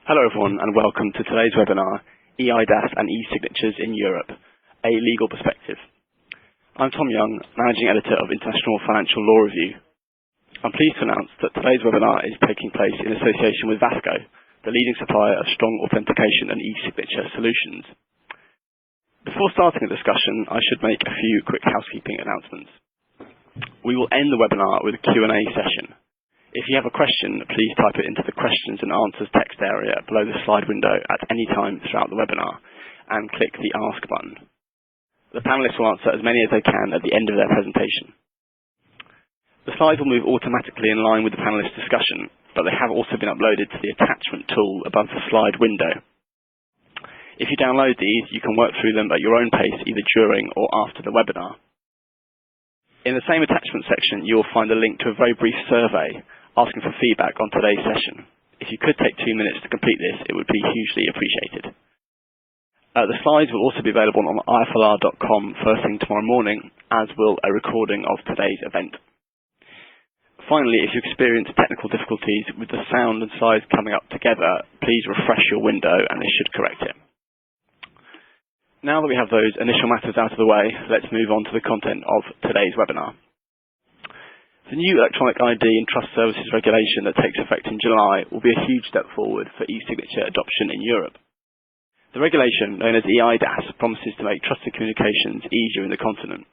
Hello everyone and welcome to today's webinar, eIDAS and e-signatures in Europe, a legal perspective. I'm Tom Young, Managing Editor of International Financial Law Review. I'm pleased to announce that today's webinar is taking place in association with Vasco, the leading supplier of strong authentication and e-signature solutions. Before starting the discussion, I should make a few quick housekeeping announcements. We will end the webinar with a Q&A session. If you have a question, please type it into the questions and answers text area below the slide window at any time throughout the webinar and click the Ask button. The panelists will answer as many as they can at the end of their presentation. The slides will move automatically in line with the panelists' discussion, but they have also been uploaded to the attachment tool above the slide window. If you download these, you can work through them at your own pace either during or after the webinar. In the same attachment section, you will find a link to a very brief survey asking for feedback on today's session. If you could take 2 minutes to complete this, it would be hugely appreciated. The slides will also be available on iflr.com first thing tomorrow morning, as will a recording of today's event. Finally, if you experience technical difficulties with the sound and slides coming up together, please refresh your window and this should correct it. Now that we have those initial matters out of the way, let's move on to the content of today's webinar. The new Electronic ID and Trust Services regulation that takes effect in July will be a huge step forward for e-signature adoption in Europe. The regulation, known as eIDAS, promises to make trusted communications easier in the continent.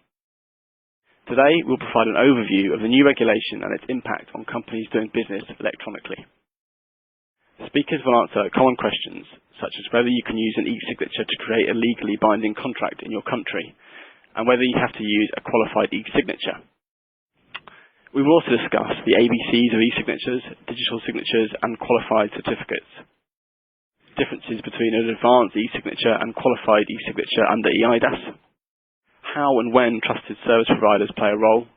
Today, we'll provide an overview of the new regulation and its impact on companies doing business electronically. Speakers will answer common questions, such as whether you can use an e-signature to create a legally binding contract in your country, and whether you have to use a qualified e-signature. We will also discuss the ABCs of e-signatures, digital signatures, and qualified certificates. Differences between an advanced e-signature and qualified e-signature under eIDAS. How and when trusted service providers play a role.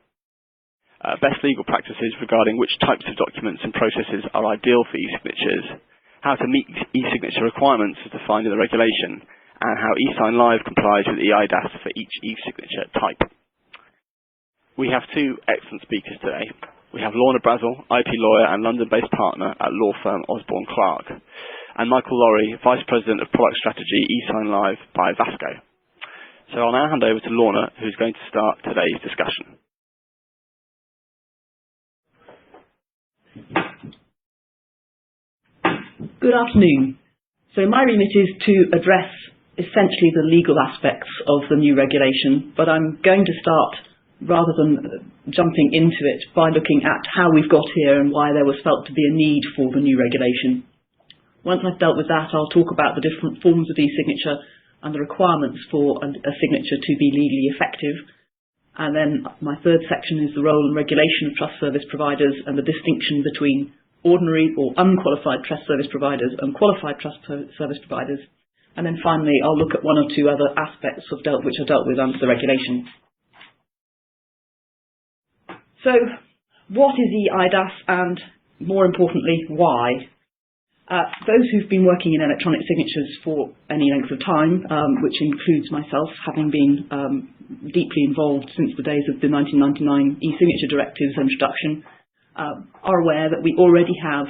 Best legal practices regarding which types of documents and processes are ideal for e-signatures. How to meet e-signature requirements as defined in the regulation. And how eSign Live complies with eIDAS for each e-signature type. We have two excellent speakers today. We have Lorna Brazel, IP lawyer and London-based partner at law firm Osborne Clarke, and Michael Laurie, Vice President of Product Strategy, eSign Live by Vasco. So I'll now hand over to Lorna, who's going to start today's discussion. Good afternoon. So my remit is to address essentially the legal aspects of the new regulation, but I'm going to start rather than jumping into it by looking at how we've got here and why there was felt to be a need for the new regulation. Once I've dealt with that, I'll talk about the different forms of e-signature and the requirements for a signature to be legally effective. And then my third section is the role and regulation of trust service providers and the distinction between ordinary or unqualified trust service providers and qualified trust service providers. And then finally, I'll look at one or two other aspects which are dealt with under the regulation. So, what is eIDAS and, more importantly, why? Those who've been working in electronic signatures for any length of time, which includes myself, having been deeply involved since the days of the 1999 e-signature directive's introduction, are aware that we already have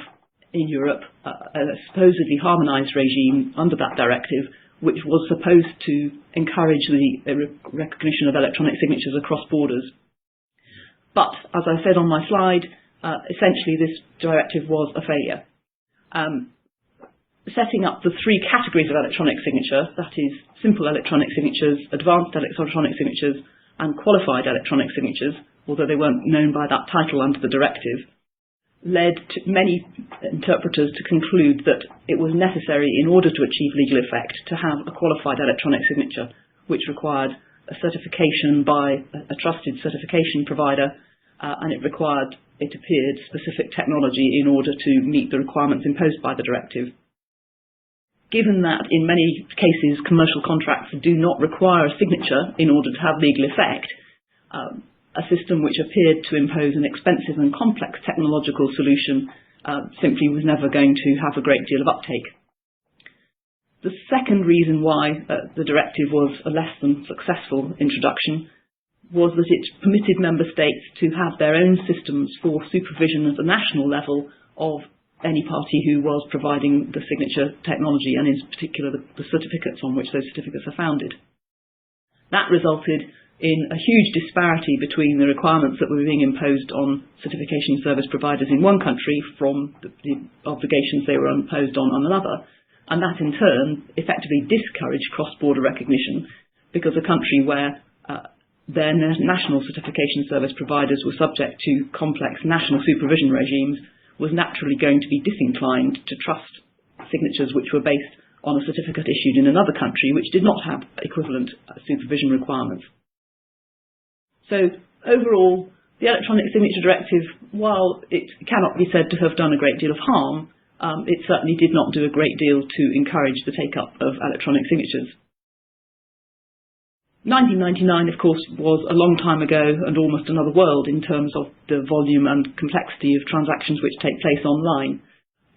in Europe a supposedly harmonised regime under that directive, which was supposed to encourage the recognition of electronic signatures across borders. But, as I said on my slide, essentially this directive was a failure. Setting up the three categories of electronic signature, that is, simple electronic signatures, advanced electronic signatures, and qualified electronic signatures, although they weren't known by that title under the directive, led to many interpreters to conclude that it was necessary, in order to achieve legal effect, to have a qualified electronic signature, which required a certification by a trusted certification provider, and it required, it appeared, specific technology in order to meet the requirements imposed by the directive. Given that in many cases commercial contracts do not require a signature in order to have legal effect, a system which appeared to impose an expensive and complex technological solution simply was never going to have a great deal of uptake. The second reason why the directive was a less than successful introduction was that it permitted member states to have their own systems for supervision at the national level of any party who was providing the signature technology, and in particular the certificates on which those certificates are founded. That resulted in a huge disparity between the requirements that were being imposed on certification service providers in one country from the obligations they were imposed on another, and that in turn effectively discouraged cross-border recognition, because a country where their national certification service providers were subject to complex national supervision regimes was naturally going to be disinclined to trust signatures which were based on a certificate issued in another country which did not have equivalent supervision requirements. So overall, the Electronic Signature Directive, while it cannot be said to have done a great deal of harm, it certainly did not do a great deal to encourage the take-up of electronic signatures. 1999, of course, was a long time ago and almost another world in terms of the volume and complexity of transactions which take place online.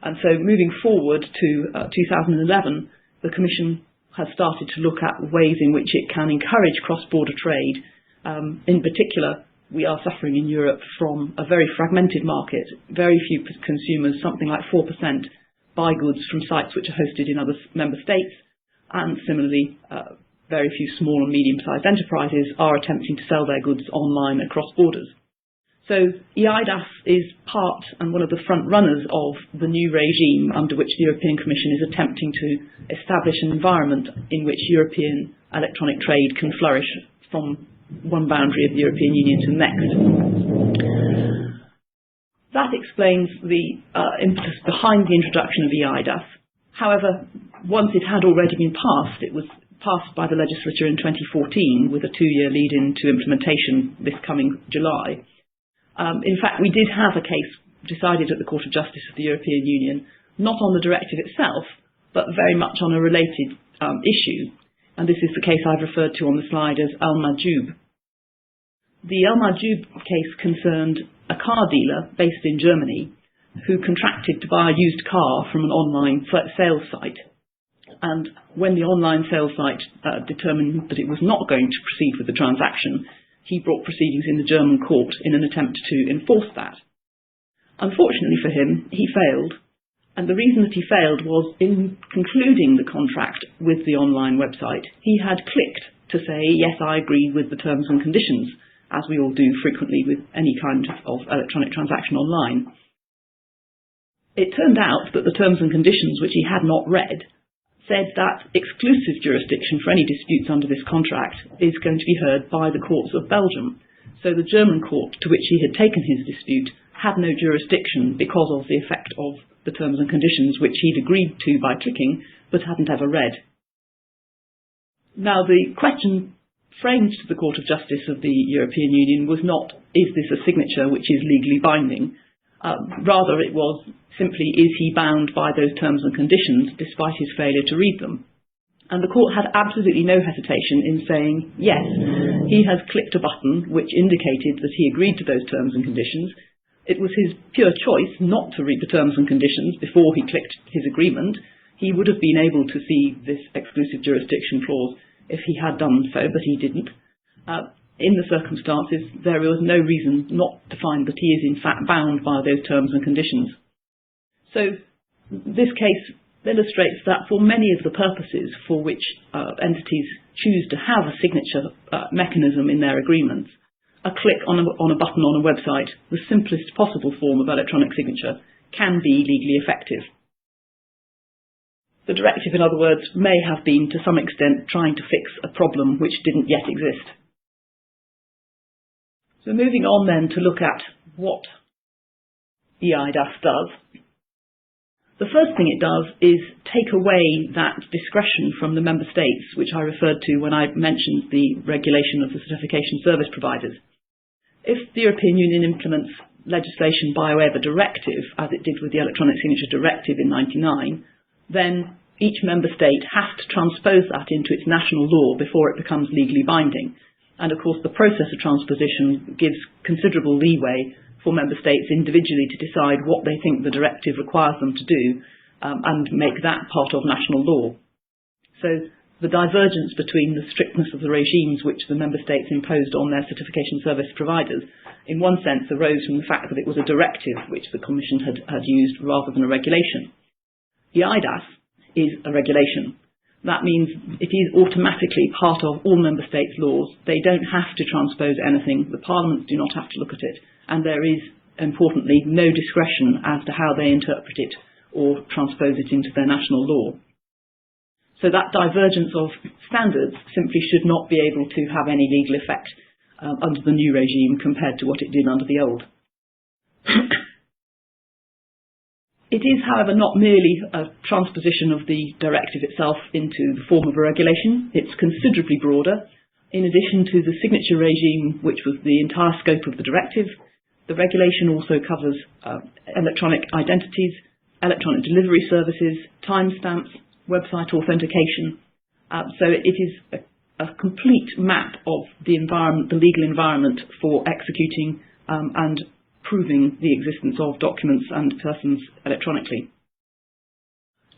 And so moving forward to 2011, the Commission has started to look at ways in which it can encourage cross-border trade. In particular, we are suffering in Europe from a very fragmented market. Very few consumers, something like 4%, buy goods from sites which are hosted in other member states, and similarly, very few small and medium-sized enterprises are attempting to sell their goods online across borders. So eIDAS is part and one of the front runners of the new regime under which the European Commission is attempting to establish an environment in which European electronic trade can flourish from one boundary of the European Union to the next. That explains the impetus behind the introduction of eIDAS. However, once it had already been passed, it was passed by the legislature in 2014 with a 2-year lead-in to implementation this coming July. In fact, we did have a case decided at the Court of Justice of the European Union, not on the directive itself, but very much on a related issue. And this is the case I've referred to on the slide as Al-Majoub. The Al-Majoub case concerned a car dealer based in Germany who contracted to buy a used car from an online sales site. And when the online sales site determined that it was not going to proceed with the transaction, he brought proceedings in the German court in an attempt to enforce that. Unfortunately for him, he failed. And the reason that he failed was in concluding the contract with the online website, he had clicked to say, yes, I agree with the terms and conditions, as we all do frequently with any kind of electronic transaction online. It turned out that the terms and conditions, which he had not read, said that exclusive jurisdiction for any disputes under this contract is going to be heard by the courts of Belgium. So the German court to which he had taken his dispute had no jurisdiction because of the effect of the terms and conditions which he'd agreed to by clicking but hadn't ever read. Now, the question framed to the Court of Justice of the European Union was not, is this a signature which is legally binding? Rather, it was simply, is he bound by those terms and conditions despite his failure to read them? And the court had absolutely no hesitation in saying, yes, he has clicked a button which indicated that he agreed to those terms and conditions. It was his pure choice not to read the terms and conditions before he clicked his agreement. He would have been able to see this exclusive jurisdiction clause if he had done so, but he didn't. In the circumstances, there was no reason not to find that he is in fact bound by those terms and conditions. So this case illustrates that for many of the purposes for which entities choose to have a signature mechanism in their agreements, a click on a button on a website, the simplest possible form of electronic signature, can be legally effective. The directive, in other words, may have been to some extent trying to fix a problem which didn't yet exist. So moving on then to look at what eIDAS does. The first thing it does is take away that discretion from the member states, which I referred to when I mentioned the regulation of the certification service providers. If the European Union implements legislation by way of a directive, as it did with the Electronic Signature Directive in 1999, then each member state has to transpose that into its national law before it becomes legally binding. And of course, the process of transposition gives considerable leeway for member states individually to decide what they think the directive requires them to do and make that part of national law. So the divergence between the strictness of the regimes which the member states imposed on their certification service providers in one sense, arose from the fact that it was a directive which the Commission had used rather than a regulation. eIDAS is a regulation. That means it is automatically part of all Member States' laws. They don't have to transpose anything. The Parliaments do not have to look at it. And there is, importantly, no discretion as to how they interpret it or transpose it into their national law. So that divergence of standards simply should not be able to have any legal effect under the new regime compared to what it did under the old. It is, however, not merely a transposition of the directive itself into the form of a regulation. It's considerably broader. In addition to the signature regime, which was the entire scope of the directive, the regulation also covers electronic identities, electronic delivery services, timestamps, website authentication. So it is a complete map of the environment, the legal environment for executing and proving the existence of documents and persons electronically.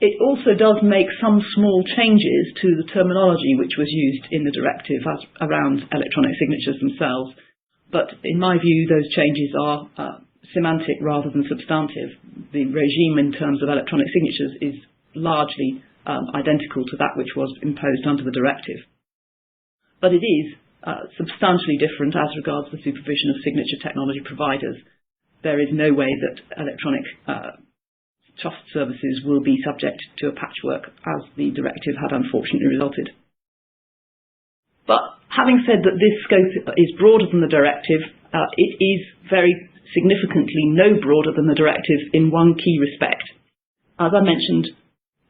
It also does make some small changes to the terminology which was used in the directive around electronic signatures themselves, but in my view those changes are semantic rather than substantive. The regime in terms of electronic signatures is largely identical to that which was imposed under the directive. But it is substantially different as regards the supervision of signature technology providers. There is no way that electronic trust services will be subject to a patchwork as the directive had unfortunately resulted. But having said that this scope is broader than the directive, it is very significantly no broader than the directive in one key respect. As I mentioned,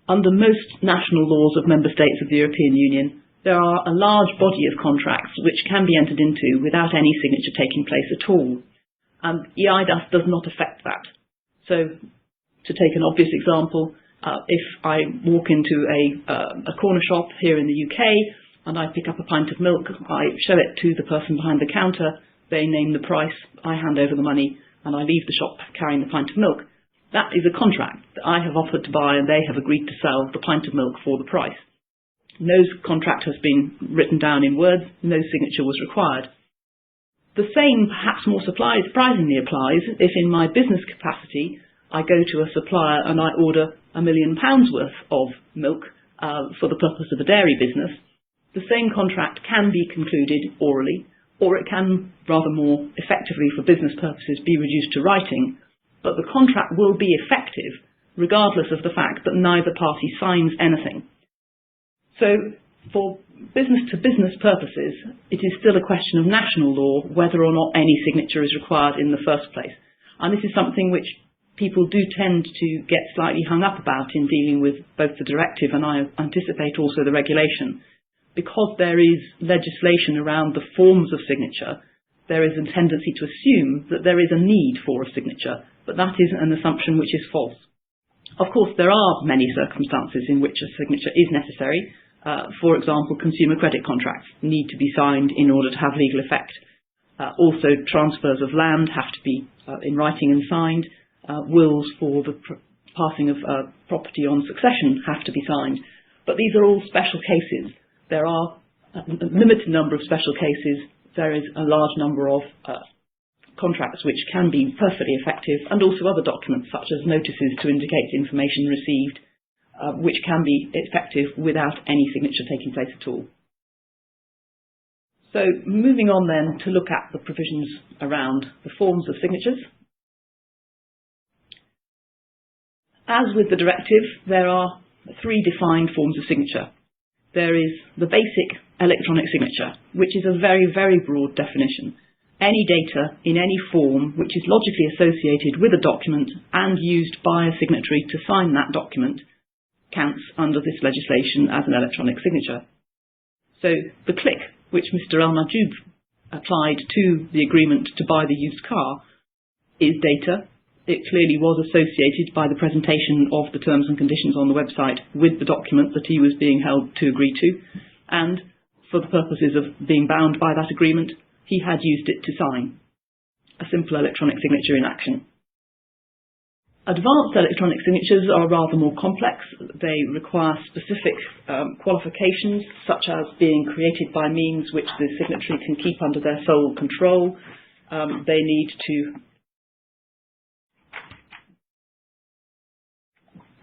under most national laws of member states of the European Union, there are a large body of contracts which can be entered into without any signature taking place at all. And eIDAS does not affect that. So, to take an obvious example, if I walk into a corner shop here in the UK and I pick up a pint of milk, I show it to the person behind the counter, they name the price, I hand over the money, and I leave the shop carrying the pint of milk. That is a contract that I have offered to buy and they have agreed to sell the pint of milk for the price. No contract has been written down in words, no signature was required. The same, perhaps more surprisingly, applies if in my business capacity I go to a supplier and I order £1 million worth of milk for the purpose of a dairy business. The same contract can be concluded orally, or it can, rather more effectively for business purposes, be reduced to writing, but the contract will be effective regardless of the fact that neither party signs anything. So, for business-to-business purposes, it is still a question of national law whether or not any signature is required in the first place. And this is something which people do tend to get slightly hung up about in dealing with both the directive and I anticipate also the regulation. Because there is legislation around the forms of signature, there is a tendency to assume that there is a need for a signature, but that is an assumption which is false. Of course, there are many circumstances in which a signature is necessary. For example, consumer credit contracts need to be signed in order to have legal effect. Also, transfers of land have to be in writing and signed. Wills for the passing of property on succession have to be signed. But these are all special cases. There are a limited number of special cases. There is a large number of contracts which can be perfectly effective, and also other documents such as notices to indicate information received, which can be effective without any signature taking place at all. So moving on then to look at the provisions around the forms of signatures. As with the directive, there are three defined forms of signature. There is the basic electronic signature, which is a very, very broad definition. Any data in any form which is logically associated with a document and used by a signatory to sign that document counts under this legislation as an electronic signature. So the click which Mr. El-Majoub applied to the agreement to buy the used car is data. It clearly was associated by the presentation of the terms and conditions on the website with the document that he was being held to agree to, and for the purposes of being bound by that agreement, he had used it to sign. A simple electronic signature in action. Advanced electronic signatures are rather more complex. They require specific qualifications, such as being created by means which the signatory can keep under their sole control, They need to,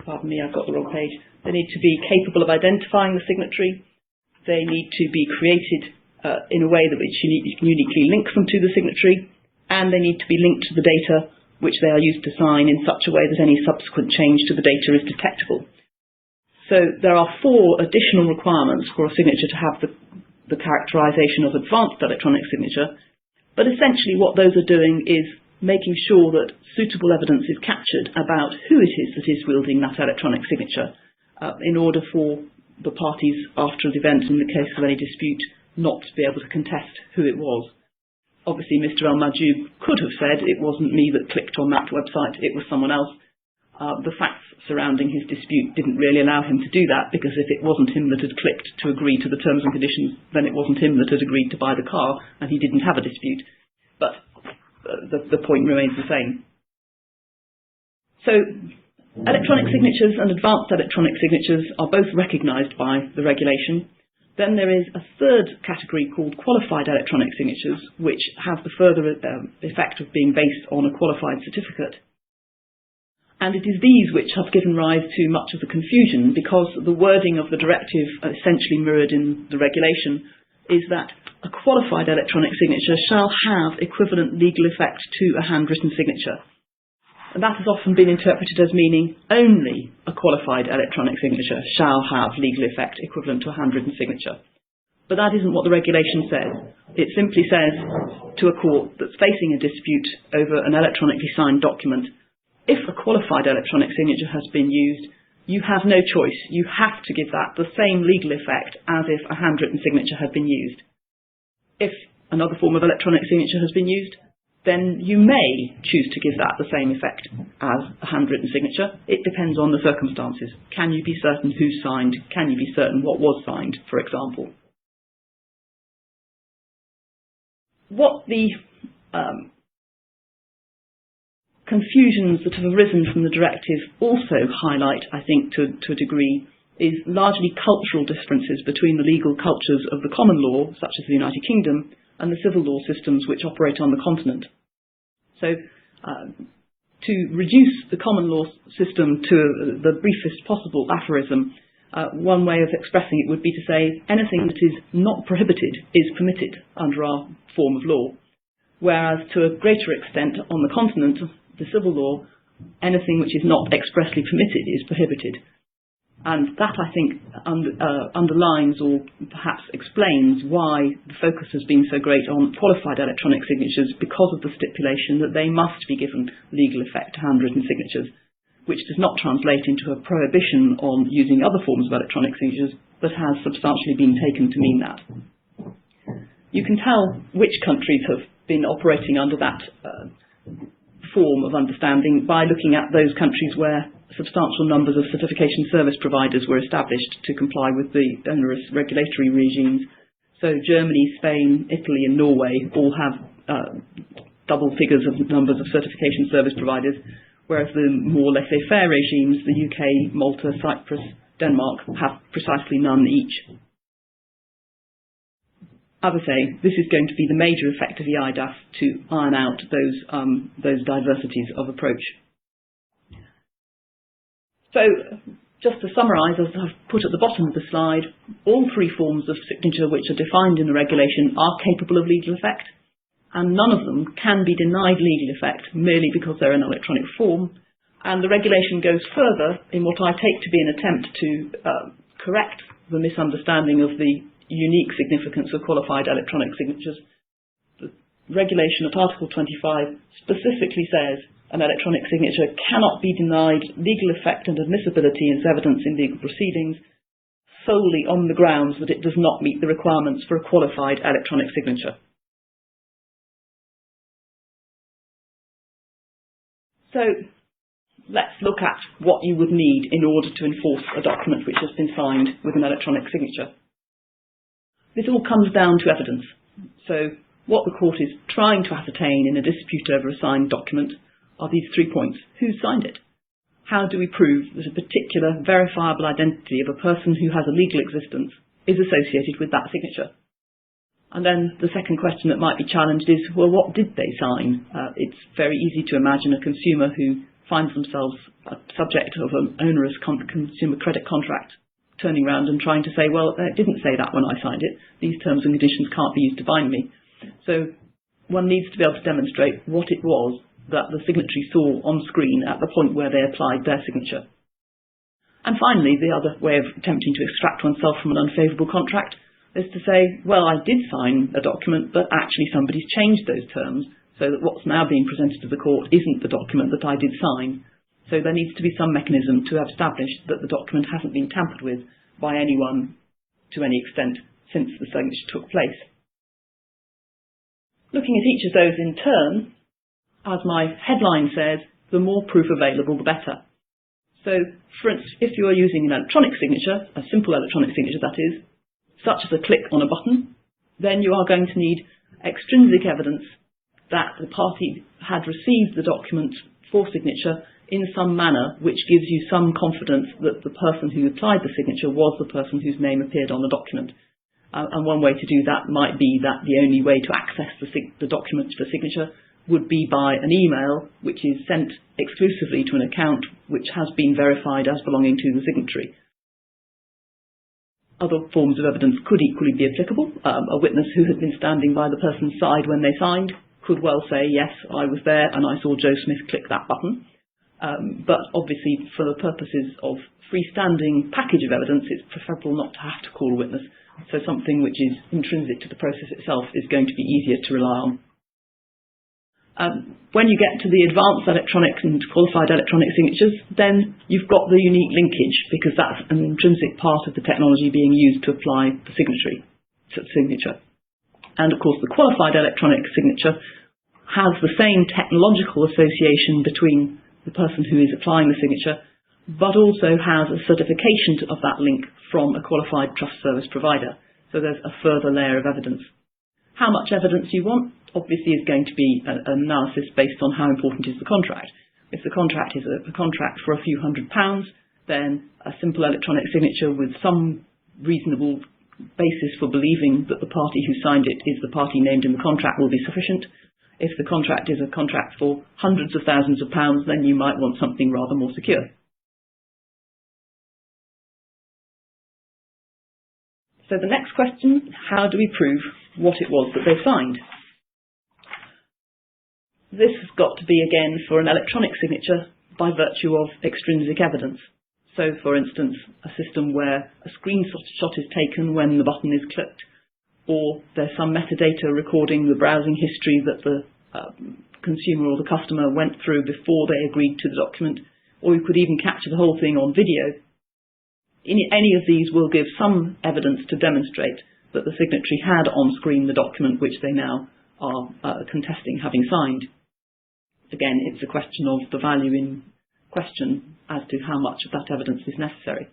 pardon me, I've got the wrong page. They need to be capable of identifying the signatory. They need to be created in a way that which uniquely links them to the signatory, and they need to be linked to the data which they are used to sign in such a way that any subsequent change to the data is detectable. So there are 4 additional requirements for a signature to have the characterization of advanced electronic signature, but essentially what those are doing is making sure that suitable evidence is captured about who it is that is wielding that electronic signature in order for the parties after the event, in the case of any dispute, not to be able to contest who it was. Obviously, Mr. El-Majoub could have said it wasn't me that clicked on that website, it was someone else. The facts surrounding his dispute didn't really allow him to do that, because if it wasn't him that had clicked to agree to the terms and conditions, then it wasn't him that had agreed to buy the car, and he didn't have a dispute. But the point remains the same. So electronic signatures and advanced electronic signatures are both recognised by the regulation. Then there is a third category called qualified electronic signatures, which have the further effect of being based on a qualified certificate. And it is these which have given rise to much of the confusion, because the wording of the directive, essentially mirrored in the regulation, is that a qualified electronic signature shall have equivalent legal effect to a handwritten signature. And that has often been interpreted as meaning only a qualified electronic signature shall have legal effect equivalent to a handwritten signature. But that isn't what the regulation says. It simply says to a court that's facing a dispute over an electronically signed document, if a qualified electronic signature has been used, you have no choice. You have to give that the same legal effect as if a handwritten signature had been used. If another form of electronic signature has been used, then you may choose to give that the same effect as a handwritten signature. It depends on the circumstances. Can you be certain who signed? Can you be certain what was signed, for example? What the confusions that have arisen from the directive also highlight, I think, to a degree, is largely cultural differences between the legal cultures of the common law, such as the United Kingdom, and the civil law systems which operate on the continent. So to reduce the common law system to the briefest possible aphorism, one way of expressing it would be to say anything that is not prohibited is permitted under our form of law, whereas to a greater extent on the continent, the civil law, anything which is not expressly permitted is prohibited. And that, I think, underlines or perhaps explains why the focus has been so great on qualified electronic signatures, because of the stipulation that they must be given legal effect to handwritten signatures, which does not translate into a prohibition on using other forms of electronic signatures, but has substantially been taken to mean that. You can tell which countries have been operating under that form of understanding by looking at those countries where substantial numbers of certification service providers were established to comply with the onerous regulatory regimes. So Germany, Spain, Italy and Norway all have double figures of numbers of certification service providers, whereas the more laissez-faire regimes, the UK, Malta, Cyprus, Denmark, have precisely none each. As I say, this is going to be the major effect of eIDAS to iron out those diversities of approach. So, just to summarise, as I've put at the bottom of the slide, all 3 forms of signature which are defined in the regulation are capable of legal effect, and none of them can be denied legal effect merely because they're in electronic form. And the regulation goes further in what I take to be an attempt to correct the misunderstanding of the unique significance of qualified electronic signatures. The regulation at Article 25 specifically says an electronic signature cannot be denied legal effect and admissibility as evidence in legal proceedings solely on the grounds that it does not meet the requirements for a qualified electronic signature. So let's look at what you would need in order to enforce a document which has been signed with an electronic signature. This all comes down to evidence. So what the court is trying to ascertain in a dispute over a signed document are these 3 points. Who signed it? How do we prove that a particular verifiable identity of a person who has a legal existence is associated with that signature? And then the second question that might be challenged is, well, what did they sign? It's very easy to imagine a consumer who finds themselves subject of an onerous consumer credit contract turning around and trying to say, well, it didn't say that when I signed it. These terms and conditions can't be used to bind me. So one needs to be able to demonstrate what it was that the signatory saw on screen at the point where they applied their signature. And finally, the other way of attempting to extract oneself from an unfavourable contract is to say, well, I did sign a document, but actually somebody's changed those terms so that what's now being presented to the court isn't the document that I did sign. So there needs to be some mechanism to establish that the document hasn't been tampered with by anyone to any extent since the signature took place. Looking at each of those in turn, as my headline says, the more proof available, the better. So, for instance, if you are using an electronic signature, a simple electronic signature that is, such as a click on a button, then you are going to need extrinsic evidence that the party had received the document for signature in some manner which gives you some confidence that the person who applied the signature was the person whose name appeared on the document. And one way to do that might be that the only way to access the document for signature would be by an email which is sent exclusively to an account which has been verified as belonging to the signatory. Other forms of evidence could equally be applicable. A witness who had been standing by the person's side when they signed could well say, yes, I was there and I saw Joe Smith click that button. But obviously, for the purposes of freestanding package of evidence, it's preferable not to have to call a witness. So something which is intrinsic to the process itself is going to be easier to rely on. When you get to the advanced electronic and qualified electronic signatures, then you've got the unique linkage, because that's an intrinsic part of the technology being used to apply the signature. And of course, the qualified electronic signature has the same technological association between the person who is applying the signature, but also has a certification of that link from a qualified trust service provider. So there's a further layer of evidence. How much evidence you want, obviously, is going to be an analysis based on how important is the contract. If the contract is a contract for a few £100, then a simple electronic signature with some reasonable basis for believing that the party who signed it is the party named in the contract will be sufficient. If the contract is a contract for hundreds of thousands of pounds, then you might want something rather more secure. So the next question, how do we prove what it was that they signed? This has got to be, again, for an electronic signature by virtue of extrinsic evidence. So, for instance, a system where a screenshot is taken when the button is clicked, or there's some metadata recording the browsing history that the consumer or the customer went through before they agreed to the document, or you could even capture the whole thing on video. Any of these will give some evidence to demonstrate that the signatory had on screen the document which they now are contesting having signed. Again, it's a question of the value in question as to how much of that evidence is necessary.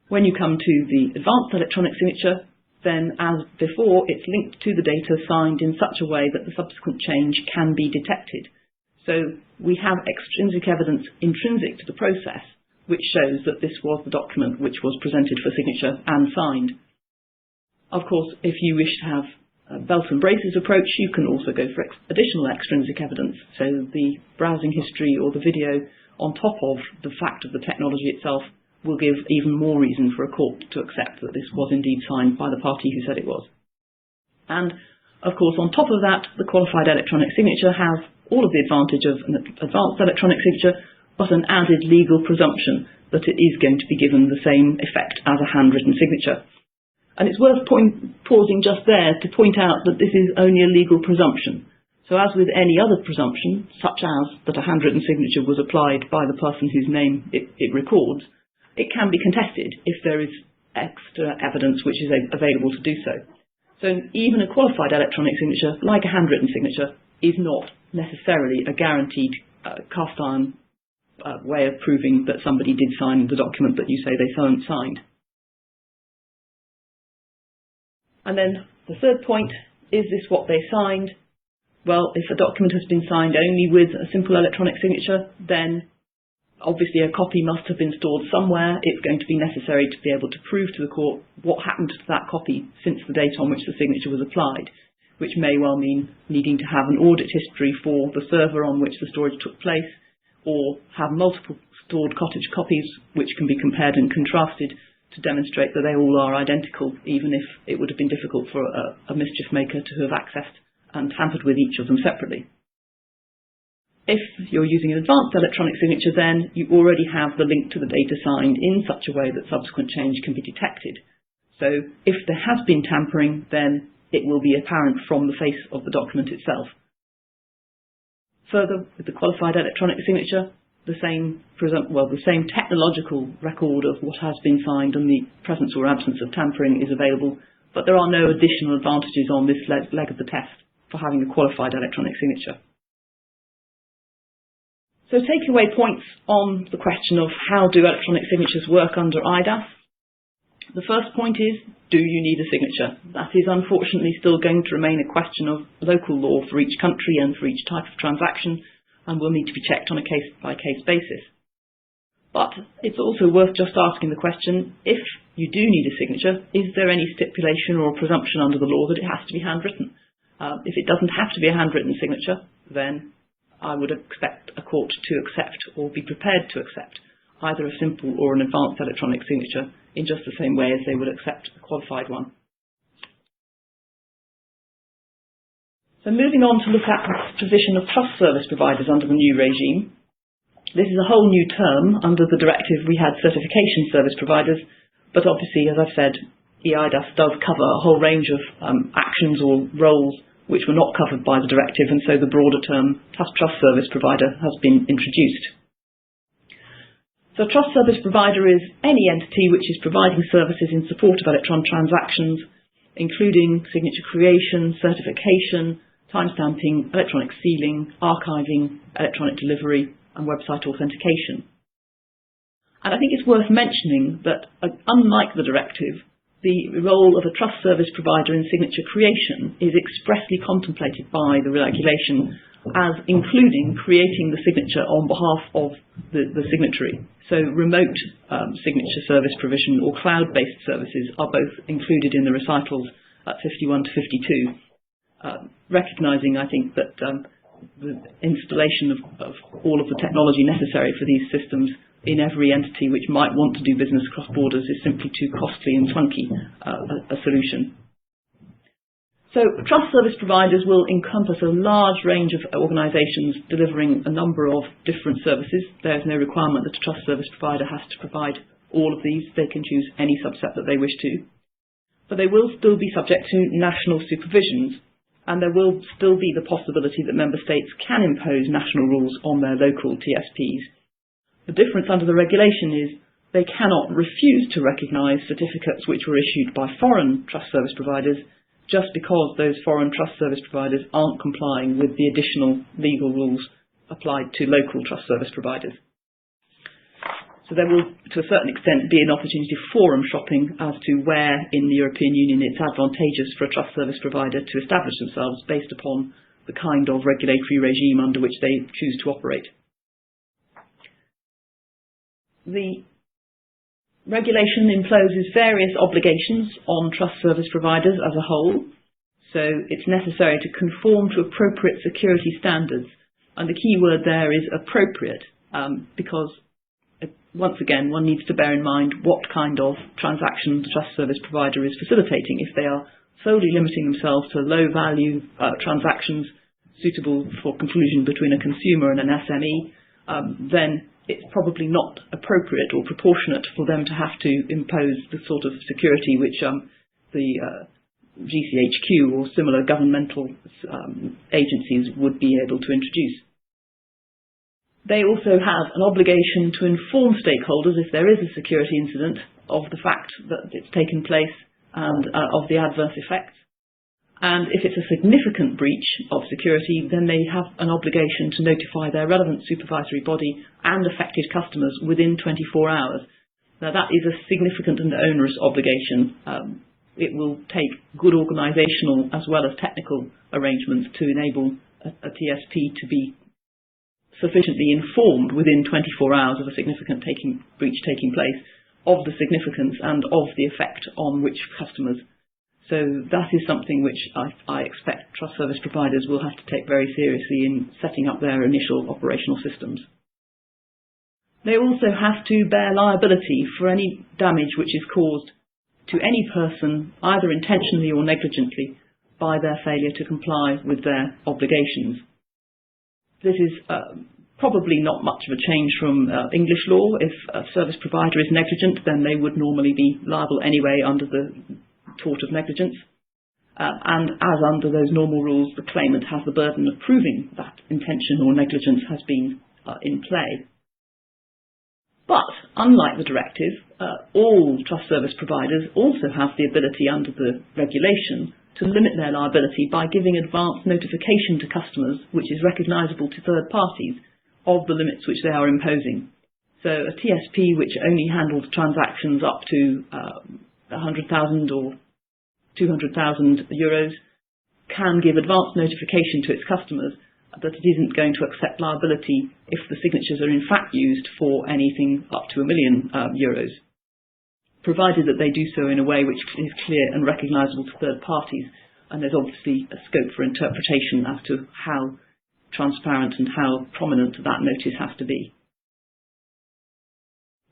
When you come to the advanced electronic signature, then as before, it's linked to the data signed in such a way that the subsequent change can be detected. So we have extrinsic evidence intrinsic to the process which shows that this was the document which was presented for signature and signed. Of course, if you wish to have a belt and braces approach, you can also go for additional extrinsic evidence, so the browsing history or the video on top of the fact of the technology itself will give even more reason for a court to accept that this was indeed signed by the party who said it was. And of course, on top of that, the qualified electronic signature has all of the advantage of an advanced electronic signature, but an added legal presumption that it is going to be given the same effect as a handwritten signature. And it's worth pausing just there to point out that this is only a legal presumption. So as with any other presumption, such as that a handwritten signature was applied by the person whose name it records, it can be contested if there is extra evidence which is available to do so. So even a qualified electronic signature, like a handwritten signature, is not necessarily a guaranteed cast iron way of proving that somebody did sign the document that you say they signed. And then the third point, is this what they signed? Well, if a document has been signed only with a simple electronic signature, then Obviously, a copy must have been stored somewhere. It's going to be necessary to be able to prove to the court what happened to that copy since the date on which the signature was applied, which may well mean needing to have an audit history for the server on which the storage took place, or have multiple stored cottage copies which can be compared and contrasted to demonstrate that they all are identical, even if it would have been difficult for a mischief maker to have accessed and tampered with each of them separately. If you're using an advanced electronic signature, then you already have the link to the data signed in such a way that subsequent change can be detected. So if there has been tampering, then it will be apparent from the face of the document itself. Further, with the qualified electronic signature, the same technological record of what has been signed and the presence or absence of tampering is available, but there are no additional advantages on this leg of the test for having a qualified electronic signature. So takeaway points on the question of how do electronic signatures work under eIDAS. The first point is, do you need a signature? That is unfortunately still going to remain a question of local law for each country and for each type of transaction, and will need to be checked on a case-by-case basis. But it's also worth just asking the question, if you do need a signature, is there any stipulation or presumption under the law that it has to be handwritten? If it doesn't have to be a handwritten signature, then I would expect a court to accept or be prepared to accept either a simple or an advanced electronic signature in just the same way as they would accept a qualified one. So moving on to look at the position of trust service providers under the new regime. This is a whole new term. Under the directive we had certification service providers, but obviously, as I've said, eIDAS does cover a whole range of actions or roles which were not covered by the directive, and so the broader term trust service provider has been introduced. So a trust service provider is any entity which is providing services in support of electronic transactions, including signature creation, certification, timestamping, electronic sealing, archiving, electronic delivery, and website authentication. And I think it's worth mentioning that, unlike the directive, the role of a trust service provider in signature creation is expressly contemplated by the regulation as including creating the signature on behalf of the signatory. So remote signature service provision or cloud-based services are both included in the recitals at 51 to 52, recognising, I think, that the installation of all of the technology necessary for these systems in every entity which might want to do business across borders is simply too costly and clunky a solution. So trust service providers will encompass a large range of organisations delivering a number of different services. There is no requirement that a trust service provider has to provide all of these. They can choose any subset that they wish to. But they will still be subject to national supervisions, and there will still be the possibility that member states can impose national rules on their local TSPs. The difference under the regulation is they cannot refuse to recognise certificates which were issued by foreign trust service providers just because those foreign trust service providers aren't complying with the additional legal rules applied to local trust service providers. So there will, to a certain extent, be an opportunity for forum shopping as to where in the European Union it's advantageous for a trust service provider to establish themselves based upon the kind of regulatory regime under which they choose to operate. The regulation imposes various obligations on trust service providers as a whole, so it's necessary to conform to appropriate security standards, and the key word there is appropriate, because once again one needs to bear in mind what kind of transaction the trust service provider is facilitating. If they are solely limiting themselves to low value transactions suitable for conclusion between a consumer and an SME, then it's probably not appropriate or proportionate for them to have to impose the sort of security which the GCHQ or similar governmental agencies would be able to introduce. They also have an obligation to inform stakeholders if there is a security incident of the fact that it's taken place and of the adverse effects. And if it's a significant breach of security, then they have an obligation to notify their relevant supervisory body and affected customers within 24 hours. Now that is a significant and onerous obligation. It will take good organisational as well as technical arrangements to enable a TSP to be sufficiently informed within 24 hours of a significant breach taking place of the significance and of the effect on which customers. So that is something which I expect trust service providers will have to take very seriously in setting up their initial operational systems. They also have to bear liability for any damage which is caused to any person, either intentionally or negligently, by their failure to comply with their obligations. This is probably not much of a change from English law. If a service provider is negligent, then they would normally be liable anyway under the tort of negligence. And as under those normal rules, the claimant has the burden of proving that intention or negligence has been in play. But, unlike the directive, all trust service providers also have the ability under the regulation to limit their liability by giving advance notification to customers, which is recognisable to third parties, of the limits which they are imposing. So a TSP which only handles transactions up to 100,000 or 200,000 euros can give advance notification to its customers that it isn't going to accept liability if the signatures are in fact used for anything up to 1 million euros, provided that they do so in a way which is clear and recognisable to third parties. And there's obviously a scope for interpretation as to how transparent and how prominent that notice has to be.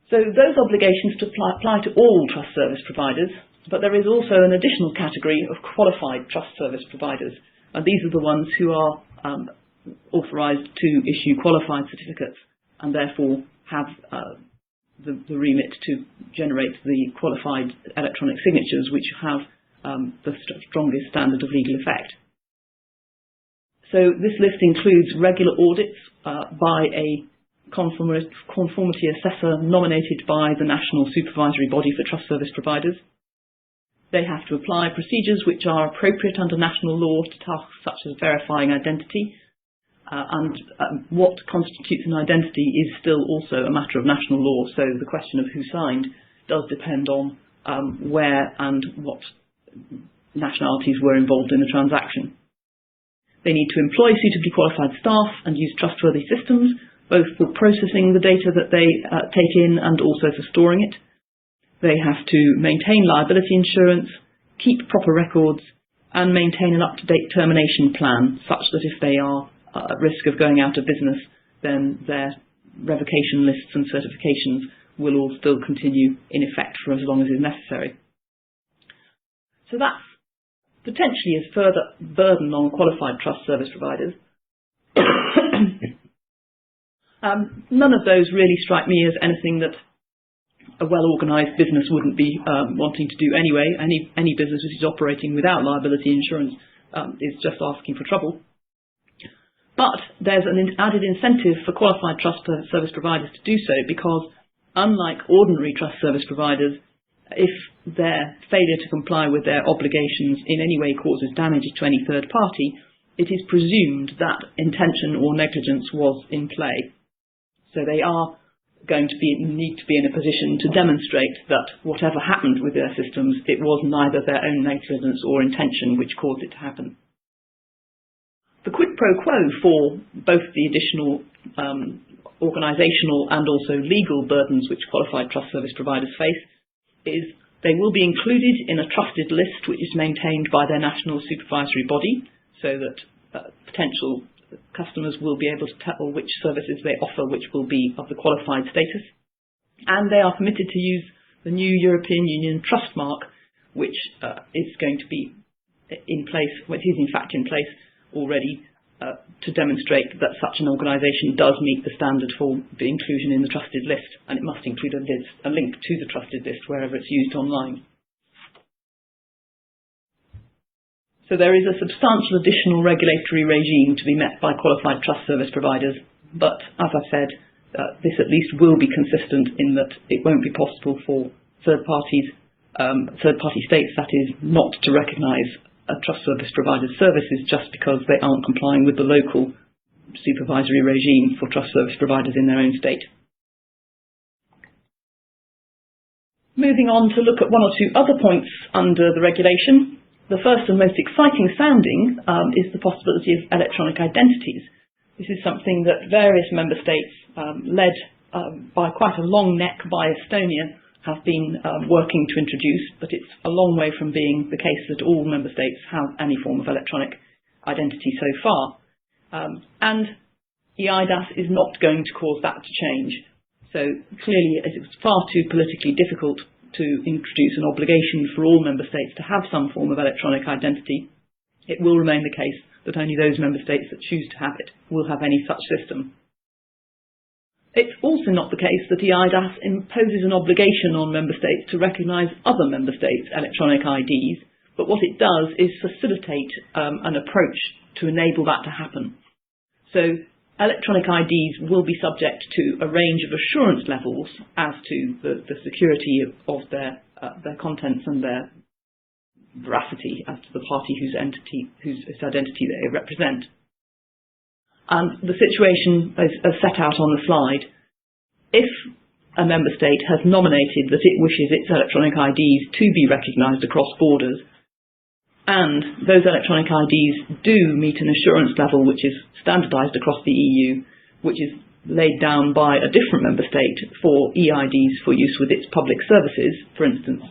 So those obligations apply to all trust service providers, but there is also an additional category of qualified trust service providers, and these are the ones who are authorised to issue qualified certificates and therefore have the remit to generate the qualified electronic signatures which have the strongest standard of legal effect. So this list includes regular audits by a conformity assessor nominated by the National Supervisory Body for Trust Service Providers. They have to apply procedures which are appropriate under national law to tasks such as verifying identity, and what constitutes an identity is still also a matter of national law, so the question of who signed does depend on where and what nationalities were involved in the transaction. They need to employ suitably qualified staff and use trustworthy systems, both for processing the data that they take in and also for storing it. They have to maintain liability insurance, keep proper records, and maintain an up-to-date termination plan such that if they are at risk of going out of business, then their revocation lists and certifications will all still continue in effect for as long as is necessary. So that's potentially a further burden on qualified trust service providers. None of those really strike me as anything that a well-organised business wouldn't be wanting to do anyway. Any business which is operating without liability insurance is just asking for trouble. But there's an added incentive for qualified trust service providers to do so, because unlike ordinary trust service providers, if their failure to comply with their obligations in any way causes damage to any third party, it is presumed that intention or negligence was in play. So they are going to need to be in a position to demonstrate that whatever happened with their systems, it was neither their own negligence or intention which caused it to happen. The quid pro quo for both the additional organisational and also legal burdens which qualified trust service providers face is they will be included in a trusted list which is maintained by their national supervisory body, so that potential customers will be able to tell which services they offer which will be of the qualified status. And they are permitted to use the new European Union trust mark, which is going to be in place, which is in fact in place already, to demonstrate that such an organisation does meet the standard for the inclusion in the trusted list, and it must include a link to the trusted list wherever it's used online. So there is a substantial additional regulatory regime to be met by qualified trust service providers, but as I said, this at least will be consistent in that it won't be possible for third-party states, that is, not to recognise a trust service provider's services just because they aren't complying with the local supervisory regime for trust service providers in their own state. Moving on to look at one or two other points under the regulation. The first and most exciting sounding is the possibility of electronic identities, This is something that various member states, led by quite a long neck by Estonia, have been working to introduce, but it's a long way from being the case that all member states have any form of electronic identity so far. And eIDAS is not going to cause that to change. So clearly it's far too politically difficult to introduce an obligation for all member states to have some form of electronic identity. It will remain the case that only those member states that choose to have it will have any such system. It's also not the case that eIDAS imposes an obligation on member states to recognise other member states' electronic IDs, but what it does is facilitate an approach to enable that to happen. So electronic IDs will be subject to a range of assurance levels as to the security of their contents and their veracity as to the party whose identity they represent. And the situation is set out on the slide. If a member state has nominated that it wishes its electronic IDs to be recognised across borders, and those electronic IDs do meet an assurance level which is standardised across the EU, which is laid down by a different member state for eIDs for use with its public services, for instance,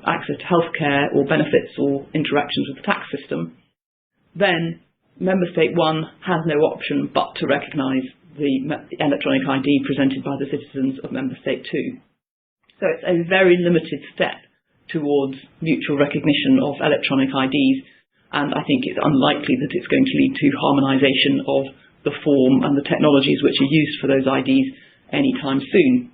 access to healthcare or benefits or interactions with the tax system, then Member State 1 has no option but to recognise the electronic ID presented by the citizens of Member State 2. So it's a very limited step towards mutual recognition of electronic IDs, and I think it's unlikely that it's going to lead to harmonisation of the form and the technologies which are used for those IDs anytime soon.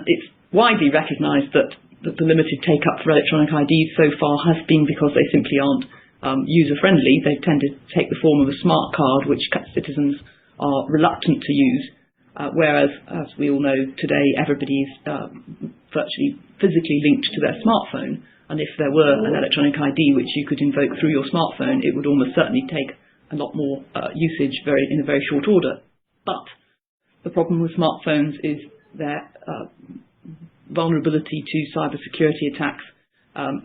It's widely recognised that the limited take-up for electronic IDs so far has been because they simply aren't user-friendly. They tend to take the form of a smart card, which citizens are reluctant to use, whereas, as we all know today, everybody is virtually physically linked to their smartphone, and if there were an electronic ID which you could invoke through your smartphone, it would almost certainly take a lot more usage in a very short order. But the problem with smartphones is their vulnerability to cybersecurity attacks.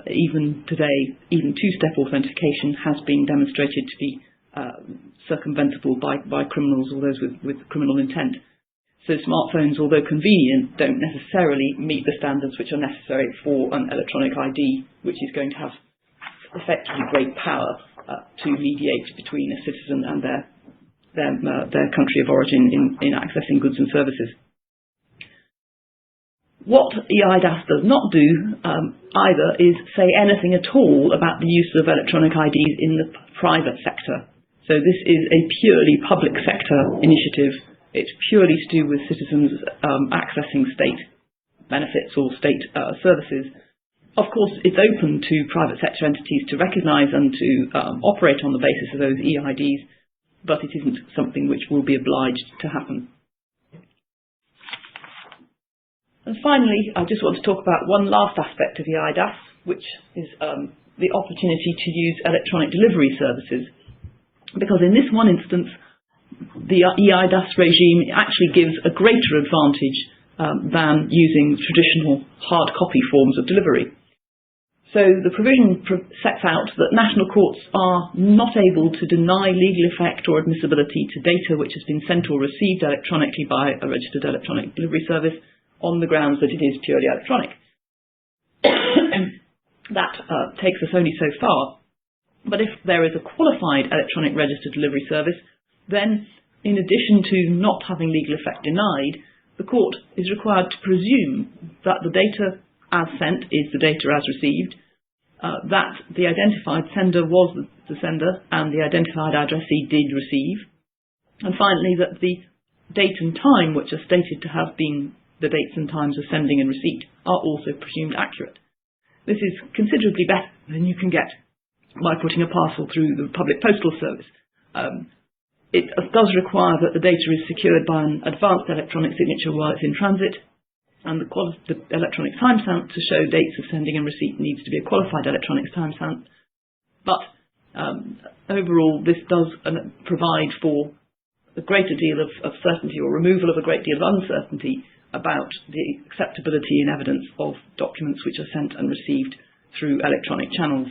Even today, even two-step authentication has been demonstrated to be circumventable by criminals or those with criminal intent. So smartphones, although convenient, don't necessarily meet the standards which are necessary for an electronic ID, which is going to have effectively great power to mediate between a citizen and their country of origin in accessing goods and services. What eIDAS does not do either is say anything at all about the use of electronic IDs in the private sector. So this is a purely public sector initiative. It's purely to do with citizens accessing state benefits or state services. Of course, it's open to private sector entities to recognise and to operate on the basis of those eIDs, but it isn't something which will be obliged to happen. And finally, I just want to talk about one last aspect of eIDAS, which is the opportunity to use electronic delivery services. Because in this one instance, the eIDAS regime actually gives a greater advantage than using traditional hard copy forms of delivery. So the provision sets out that national courts are not able to deny legal effect or admissibility to data which has been sent or received electronically by a registered electronic delivery service on the grounds that it is purely electronic. That takes us only so far. But if there is a qualified electronic registered delivery service, then in addition to not having legal effect denied, the court is required to presume that the data as sent is the data as received, that the identified sender was the sender and the identified addressee did receive, and finally that the date and time which are stated to have been the dates and times of sending and receipt are also presumed accurate. This is considerably better than you can get by putting a parcel through the public postal service. It does require that the data is secured by an advanced electronic signature while it's in transit, and the electronic timestamp to show dates of sending and receipt needs to be a qualified electronic timestamp. But overall, this does provide for a greater deal of certainty or removal of a great deal of uncertainty about the acceptability and evidence of documents which are sent and received through electronic channels.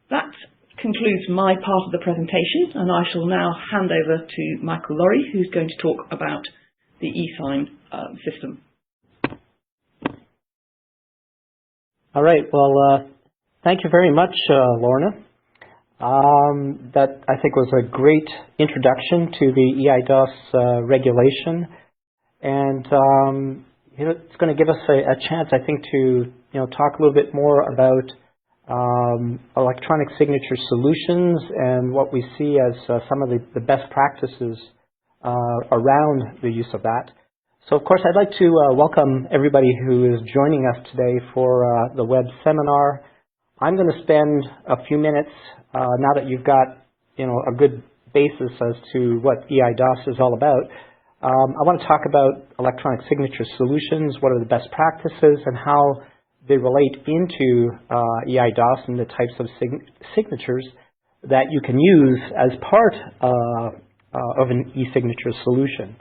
That concludes my part of the presentation, and I shall now hand over to Michael Laurie, who's going to talk about the e-sign system. All right. Well, thank you very much, Lorna. That, I think, was a great introduction to the eIDAS regulation, and it's going to give us a chance, I think, to talk a little bit more about electronic signature solutions and what we see as some of the best practices around the use of that. So, of course, I'd like to welcome everybody who is joining us today for the web seminar. I'm going to spend a few minutes, now that you've got a good basis as to what eIDAS is all about. I want to talk about electronic signature solutions, what are the best practices, and how they relate into eIDAS and the types of signatures that you can use as part of an e-signature solution.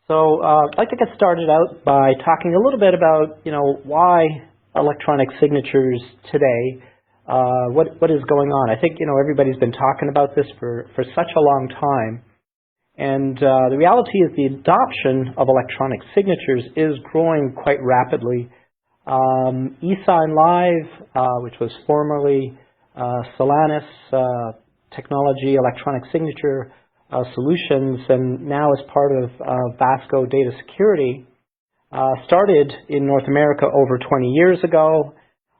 So I'd like to get started out by talking a little bit about why electronic signatures today, what is going on. I think everybody's been talking about this for such a long time, and the reality is the adoption of electronic signatures is growing quite rapidly. eSign Live, which was formerly Solanus Technology Electronic Signature Solutions, and now is part of Vasco Data Security, started in North America over 20 years ago,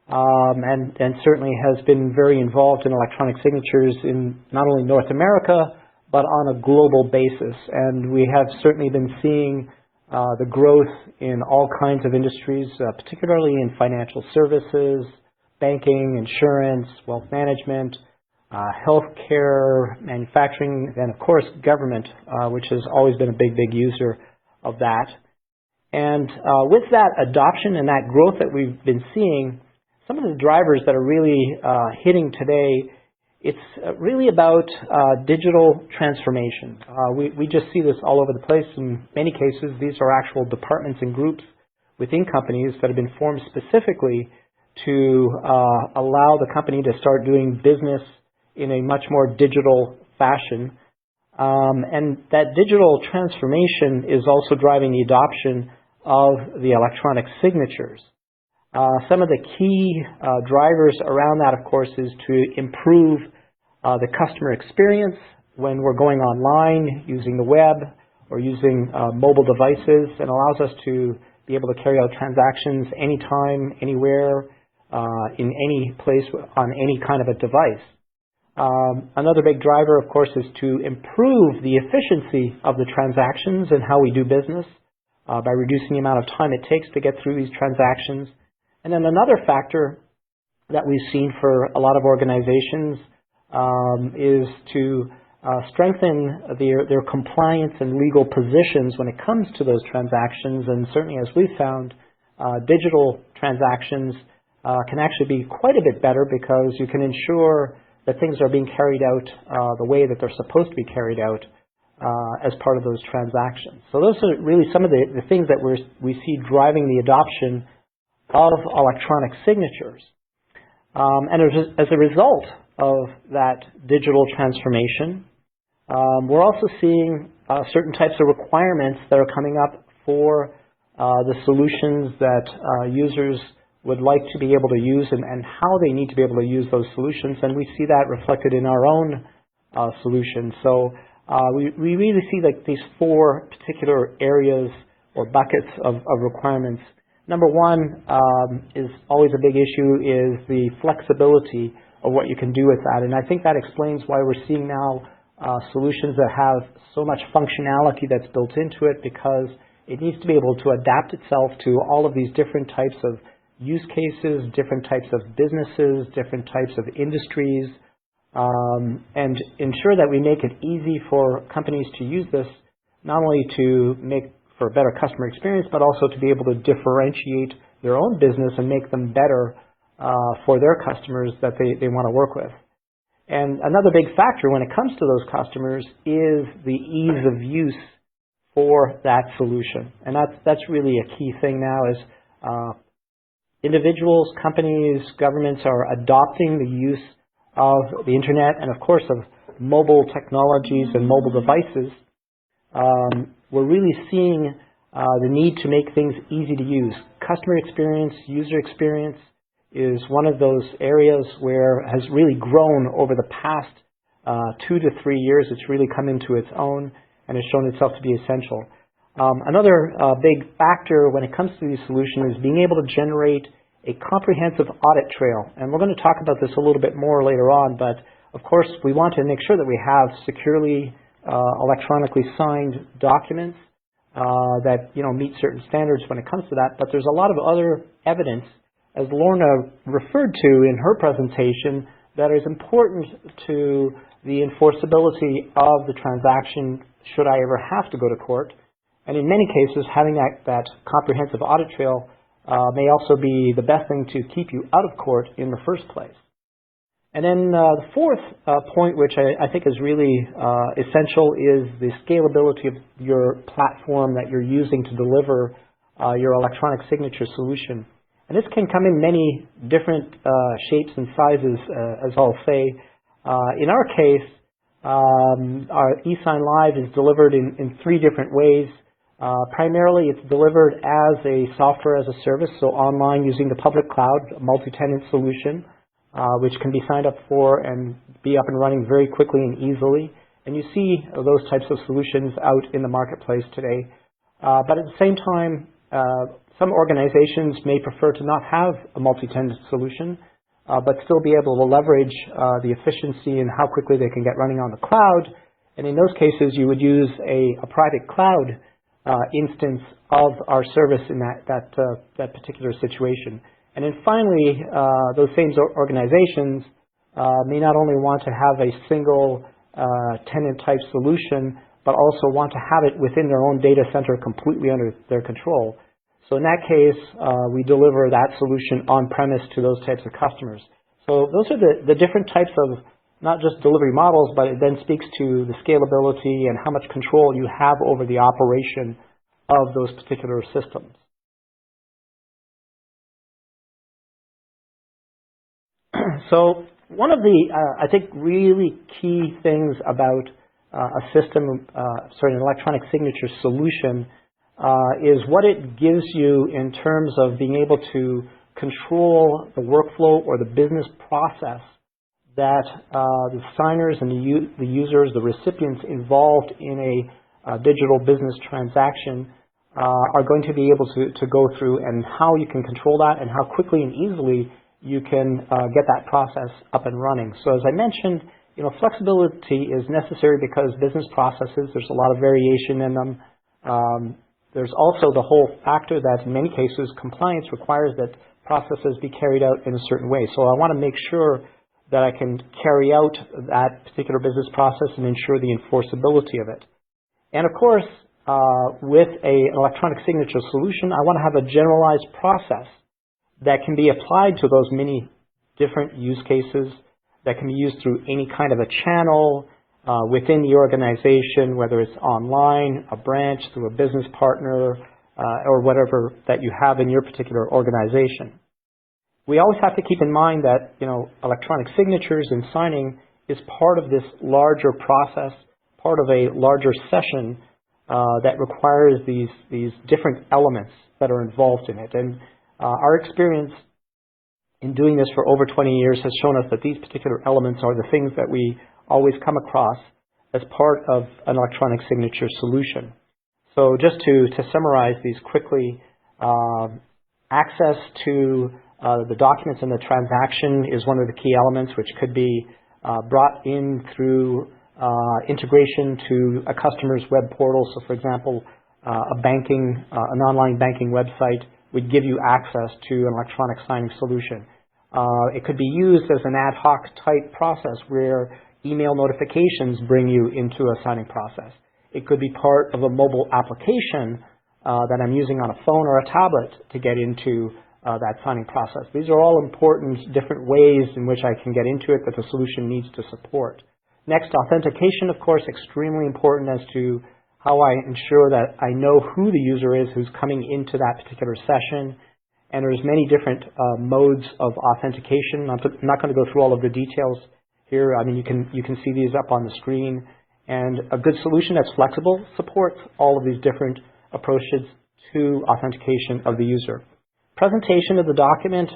and certainly has been very involved in electronic signatures in not only North America, but on a global basis. And we have certainly been seeing the growth in all kinds of industries, particularly in financial services, banking, insurance, wealth management, healthcare, manufacturing, and of course government, which has always been a big user of that. And with that adoption and that growth that we've been seeing, some of the drivers that are really hitting today, it's really about digital transformation. We just see this all over the place. In many cases, these are actual departments and groups within companies that have been formed specifically to allow the company to start doing business in a much more digital fashion. And that digital transformation is also driving the adoption of the electronic signatures. Some of the key drivers around that, of course, is to improve the customer experience when we're going online using the web or using mobile devices, and allows us to be able to carry out transactions anytime, anywhere, in any place on any kind of a device. Another big driver, of course, is to improve the efficiency of the transactions and how we do business by reducing the amount of time it takes to get through these transactions. And then another factor that we've seen for a lot of organizations is to strengthen their compliance and legal positions when it comes to those transactions. And certainly, as we've found, digital transactions can actually be quite a bit better because you can ensure that things are being carried out the way that they're supposed to be carried out as part of those transactions. So those are really some of the things that we see driving the adoption of electronic signatures. And as a result of that digital transformation, we're also seeing certain types of requirements that are coming up for the solutions that users would like to be able to use, and how they need to be able to use those solutions. And we see that reflected in our own solutions. So we really see like these four particular areas or buckets of requirements. Number one is always a big issue, is the flexibility of what you can do with that. And I think that explains why we're seeing now solutions that have so much functionality that's built into it, because it needs to be able to adapt itself to all of these different types of use cases, different types of businesses, different types of industries, and ensure that we make it easy for companies to use this, not only to make for a better customer experience, but also to be able to differentiate their own business and make them better for their customers that they want to work with. And another big factor when it comes to those customers is the ease of use for that solution. And that's really a key thing now, is individuals, companies, governments are adopting the use of the internet and, of course, of mobile technologies and mobile devices, we're really seeing the need to make things easy to use. Customer experience, user experience is one of those areas where it has really grown over the past 2 to 3 years. It's really come into its own and has shown itself to be essential. Another big factor when it comes to these solutions is being able to generate a comprehensive audit trail. And we're going to talk about this a little bit more later on, but of course we want to make sure that we have securely electronically signed documents that meet certain standards when it comes to that. But there's a lot of other evidence, as Lorna referred to in her presentation, that is important to the enforceability of the transaction should I ever have to go to court. And in many cases, having that comprehensive audit trail may also be the best thing to keep you out of court in the first place. And then the fourth point, which I think is really essential, is the scalability of your platform that you're using to deliver your electronic signature solution. And this can come in many different shapes and sizes, as I'll say. In our case, our eSign Live is delivered in 3 different ways. Primarily, it's delivered as a software as a service, so online using the public cloud, a multi-tenant solution, which can be signed up for and be up and running very quickly and easily. And you see those types of solutions out in the marketplace today. But at the same time, some organizations may prefer to not have a multi-tenant solution, but still be able to leverage the efficiency and how quickly they can get running on the cloud. And in those cases, you would use a private cloud instance of our service in that particular situation. And then finally, those same organizations may not only want to have a single tenant type solution, but also want to have it within their own data center completely under their control. So in that case, we deliver that solution on-premise to those types of customers. So those are the different types of not just delivery models, but it then speaks to the scalability and how much control you have over the operation of those particular systems. So one of the, I think, really key things about an electronic signature solution is what it gives you in terms of being able to control the workflow or the business process that the signers and the users, the recipients involved in a digital business transaction are going to be able to go through, and how you can control that and how quickly and easily you can get that process up and running. So as I mentioned, flexibility is necessary because business processes, there's a lot of variation in them. There's also the whole factor that in many cases compliance requires that processes be carried out in a certain way. So I want to make sure that I can carry out that particular business process and ensure the enforceability of it. And of course, with an electronic signature solution, I want to have a generalized process that can be applied to those many different use cases, that can be used through any kind of a channel within the organization, whether it's online, a branch, through a business partner, or whatever that you have in your particular organization. We always have to keep in mind that electronic signatures and signing is part of this larger process, part of a larger session that requires these different elements that are involved in it. And our experience in doing this for over 20 years has shown us that these particular elements are the things that we always come across as part of an electronic signature solution. So just to summarize these quickly, access to the documents in the transaction is one of the key elements, which could be brought in through integration to a customer's web portal. So for example, an online banking website would give you access to an electronic signing solution. It could be used as an ad hoc type process where email notifications bring you into a signing process. It could be part of a mobile application that I'm using on a phone or a tablet to get into that signing process. These are all important different ways in which I can get into it that the solution needs to support. Next, authentication, of course, extremely important as to how I ensure that I know who the user is who's coming into that particular session. And there's many different modes of authentication. I'm not going to go through all of the details here. I mean, you can see these up on the screen. And a good solution that's flexible supports all of these different approaches to authentication of the user. Presentation of the document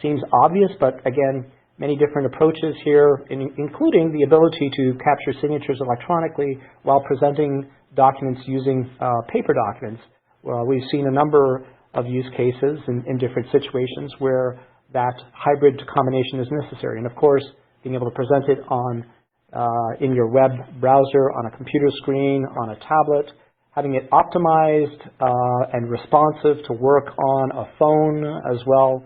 seems obvious, but again, many different approaches here, including the ability to capture signatures electronically while presenting documents using paper documents. Well, we've seen a number of use cases in different situations where that hybrid combination is necessary. And of course, being able to present it on in your web browser, on a computer screen, on a tablet, having it optimized and responsive to work on a phone as well.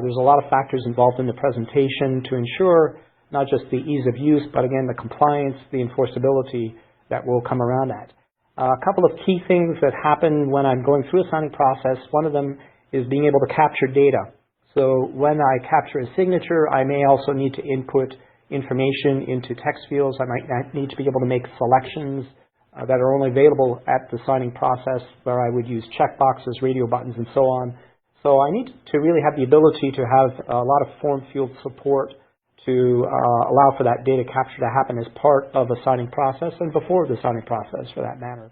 There's a lot of factors involved in the presentation to ensure not just the ease of use, but again, the compliance, the enforceability that will come around that. A couple of key things that happen when I'm going through a signing process. One of them is being able to capture data. So when I capture a signature, I may also need to input information into text fields. I might need to be able to make selections that are only available at the signing process, where I would use checkboxes, radio buttons, and so on. So I need to really have the ability to have a lot of form field support to allow for that data capture to happen as part of a signing process and before the signing process, for that matter.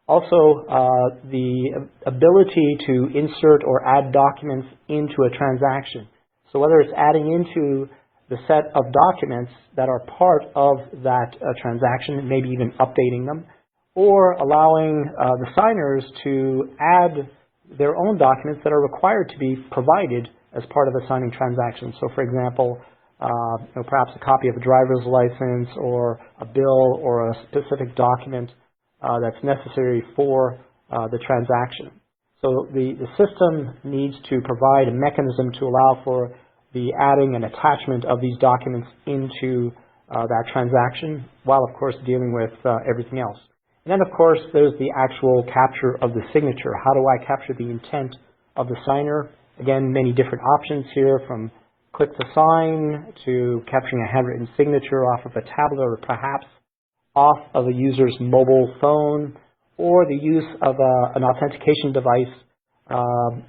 Also, the ability to insert or add documents into a transaction. So whether it's adding into the set of documents that are part of that transaction, maybe even updating them, or allowing the signers to add their own documents that are required to be provided as part of a signing transaction. So for example, perhaps a copy of a driver's license or a bill or a specific document that's necessary for the transaction. So the system needs to provide a mechanism to allow for the adding and attachment of these documents into that transaction, while of course dealing with everything else. And then of course there's the actual capture of the signature. How do I capture the intent of the signer? Again, many different options here, from click to sign to capturing a handwritten signature off of a tablet or perhaps off of a user's mobile phone, or the use of an authentication device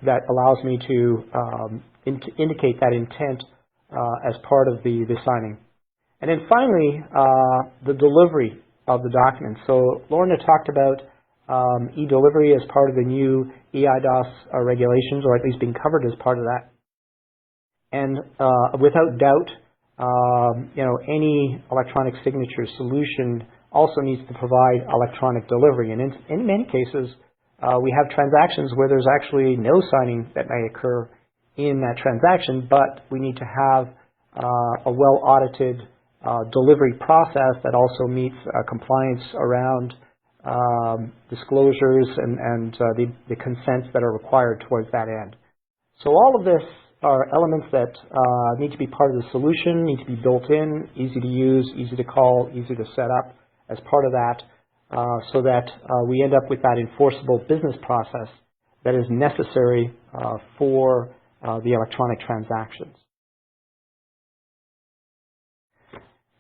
that allows me to indicate that intent as part of the signing. And then finally, the delivery of the document. So Lorna talked about e-delivery as part of the new eIDAS regulations, or at least being covered as part of that. And without doubt, any electronic signature solution also needs to provide electronic delivery. And in many cases, we have transactions where there's actually no signing that may occur in that transaction, but we need to have a well-audited delivery process that also meets compliance around disclosures and the consents that are required towards that end. So all of this are elements that need to be part of the solution, need to be built in, easy to use, easy to call, easy to set up as part of that, so that we end up with that enforceable business process that is necessary for the electronic transactions.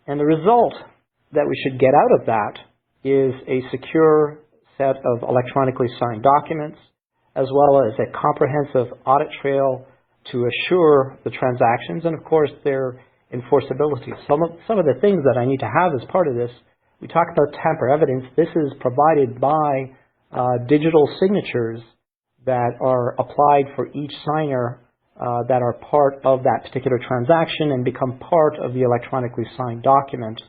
And the result that we should get out of that is a secure set of electronically signed documents, as well as a comprehensive audit trail to assure the transactions and, of course, their enforceability. Some of the things that I need to have as part of this, we talk about tamper evidence. This is provided by digital signatures that are applied for each signer that are part of that particular transaction and become part of the electronically signed document,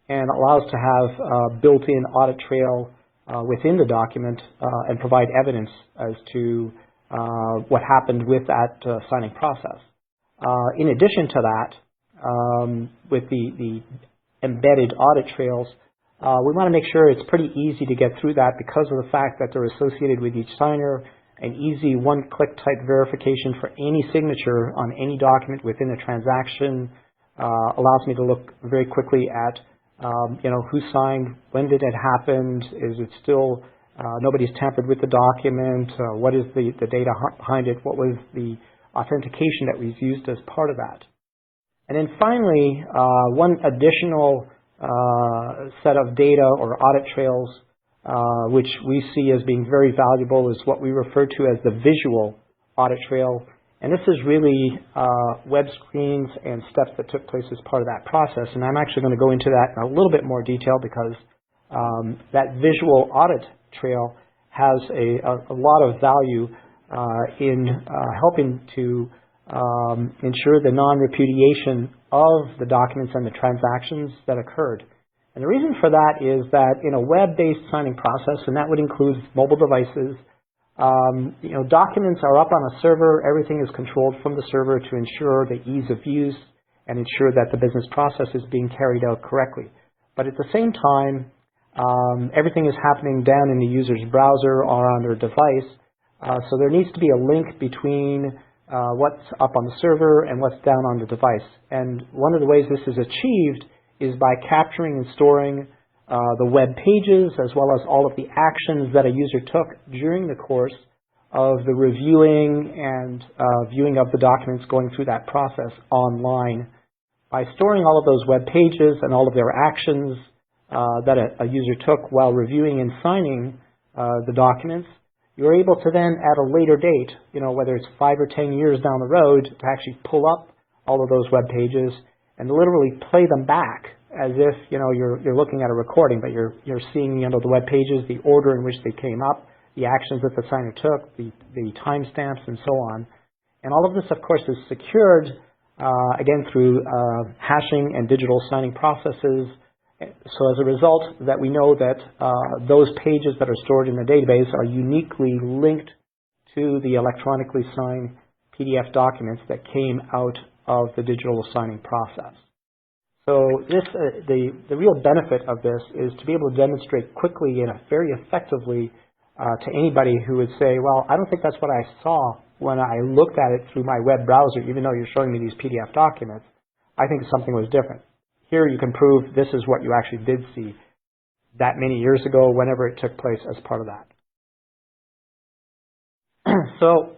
and allows to have built-in audit trail within the document and provide evidence as to what happened with that signing process. In addition to that, with the embedded audit trails, we want to make sure it's pretty easy to get through that because of the fact that they're associated with each signer. An easy one-click type verification for any signature on any document within a transaction allows me to look very quickly at who signed, when did it happen, is it still nobody's tampered with the document, what is the data behind it, what was the authentication that was used as part of that. And then finally, one additional set of data or audit trails which we see as being very valuable is what we refer to as the visual audit trail. And this is really web screens and steps that took place as part of that process. And I'm actually going to go into that in a little bit more detail because that visual audit trail has a lot of value in helping to ensure the non-repudiation of the documents and the transactions that occurred. And the reason for that is that in a web-based signing process, and that would include mobile devices, documents are up on a server. Everything is controlled from the server to ensure the ease of use and ensure that the business process is being carried out correctly. But at the same time, everything is happening down in the user's browser or on their device. So there needs to be a link between what's up on the server and what's down on the device. And one of the ways this is achieved is by capturing and storing the web pages as well as all of the actions that a user took during the course of the reviewing and viewing of the documents going through that process online. By storing all of those web pages and all of their actions that a user took while reviewing and signing the documents, you're able to then at a later date, whether it's 5 or 10 years down the road, to actually pull up all of those web pages and literally play them back as if you're looking at a recording, but you're seeing the web pages, the order in which they came up, the actions that the signer took, the timestamps, and so on. And all of this, of course, is secured again through hashing and digital signing processes. So as a result, that we know that those pages that are stored in the database are uniquely linked to the electronically signed PDF documents that came out of the digital signing process. So this, the real benefit of this is to be able to demonstrate quickly and very effectively to anybody who would say, well, I don't think that's what I saw when I looked at it through my web browser, even though you're showing me these PDF documents. I think something was different. Here you can prove this is what you actually did see that many years ago, whenever it took place as part of that. So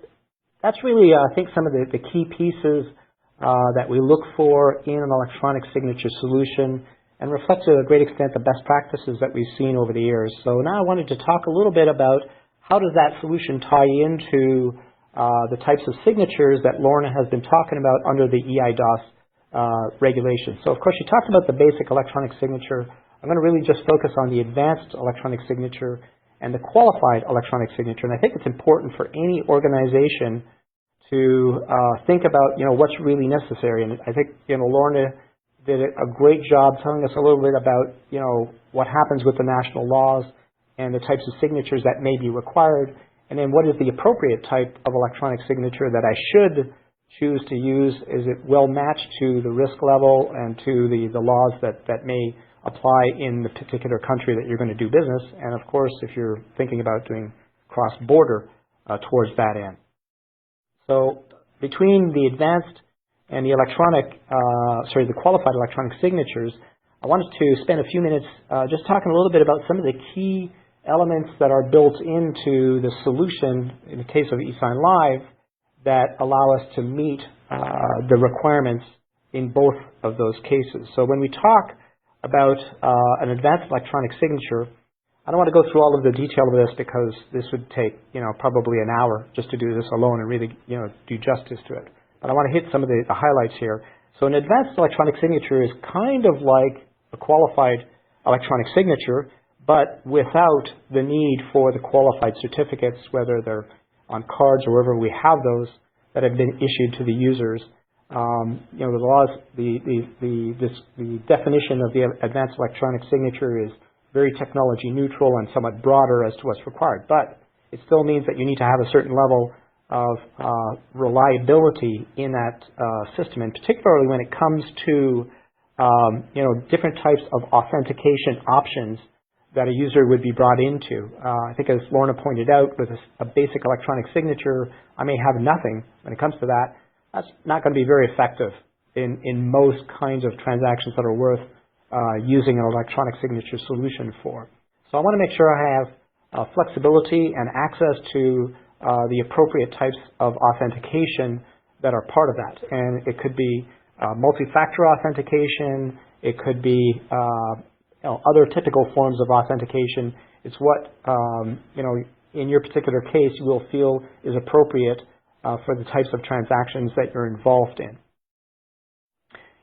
that's really, I think, some of the key pieces that we look for in an electronic signature solution and reflect to a great extent the best practices that we've seen over the years. So now I wanted to talk a little bit about how does that solution tie into the types of signatures that Lorna has been talking about under the eIDAS regulation. So of course you talked about the basic electronic signature. I'm going to really just focus on the advanced electronic signature and the qualified electronic signature. And I think it's important for any organization to think about what's really necessary. And I think Lorna did a great job telling us a little bit about what happens with the national laws and the types of signatures that may be required, and then what is the appropriate type of electronic signature that I should choose to use. Is it well matched to the risk level and to the laws that may apply in the particular country that you're going to do business, and of course if you're thinking about doing cross-border towards that end. So between the advanced and the the qualified electronic signatures, I wanted to spend a few minutes just talking a little bit about some of the key elements that are built into the solution in the case of eSign Live that allow us to meet the requirements in both of those cases. So when we talk about an advanced electronic signature, I don't want to go through all of the detail of this because this would take probably an hour just to do this alone and really do justice to it. But I want to hit some of the highlights here. So an advanced electronic signature is kind of like a qualified electronic signature, but without the need for the qualified certificates, whether they're on cards or wherever we have those that have been issued to the users. The laws, the definition of the advanced electronic signature is very technology neutral and somewhat broader as to what's required, but it still means that you need to have a certain level of reliability in that system, and particularly when it comes to different types of authentication options that a user would be brought into. I think as Lorna pointed out, with a basic electronic signature, I may have nothing when it comes to that. That's not going to be very effective in most kinds of transactions that are worth using an electronic signature solution for. So I want to make sure I have flexibility and access to the appropriate types of authentication that are part of that. And it could be multi-factor authentication. It could be other typical forms of authentication. It's what in your particular case you will feel is appropriate for the types of transactions that you're involved in.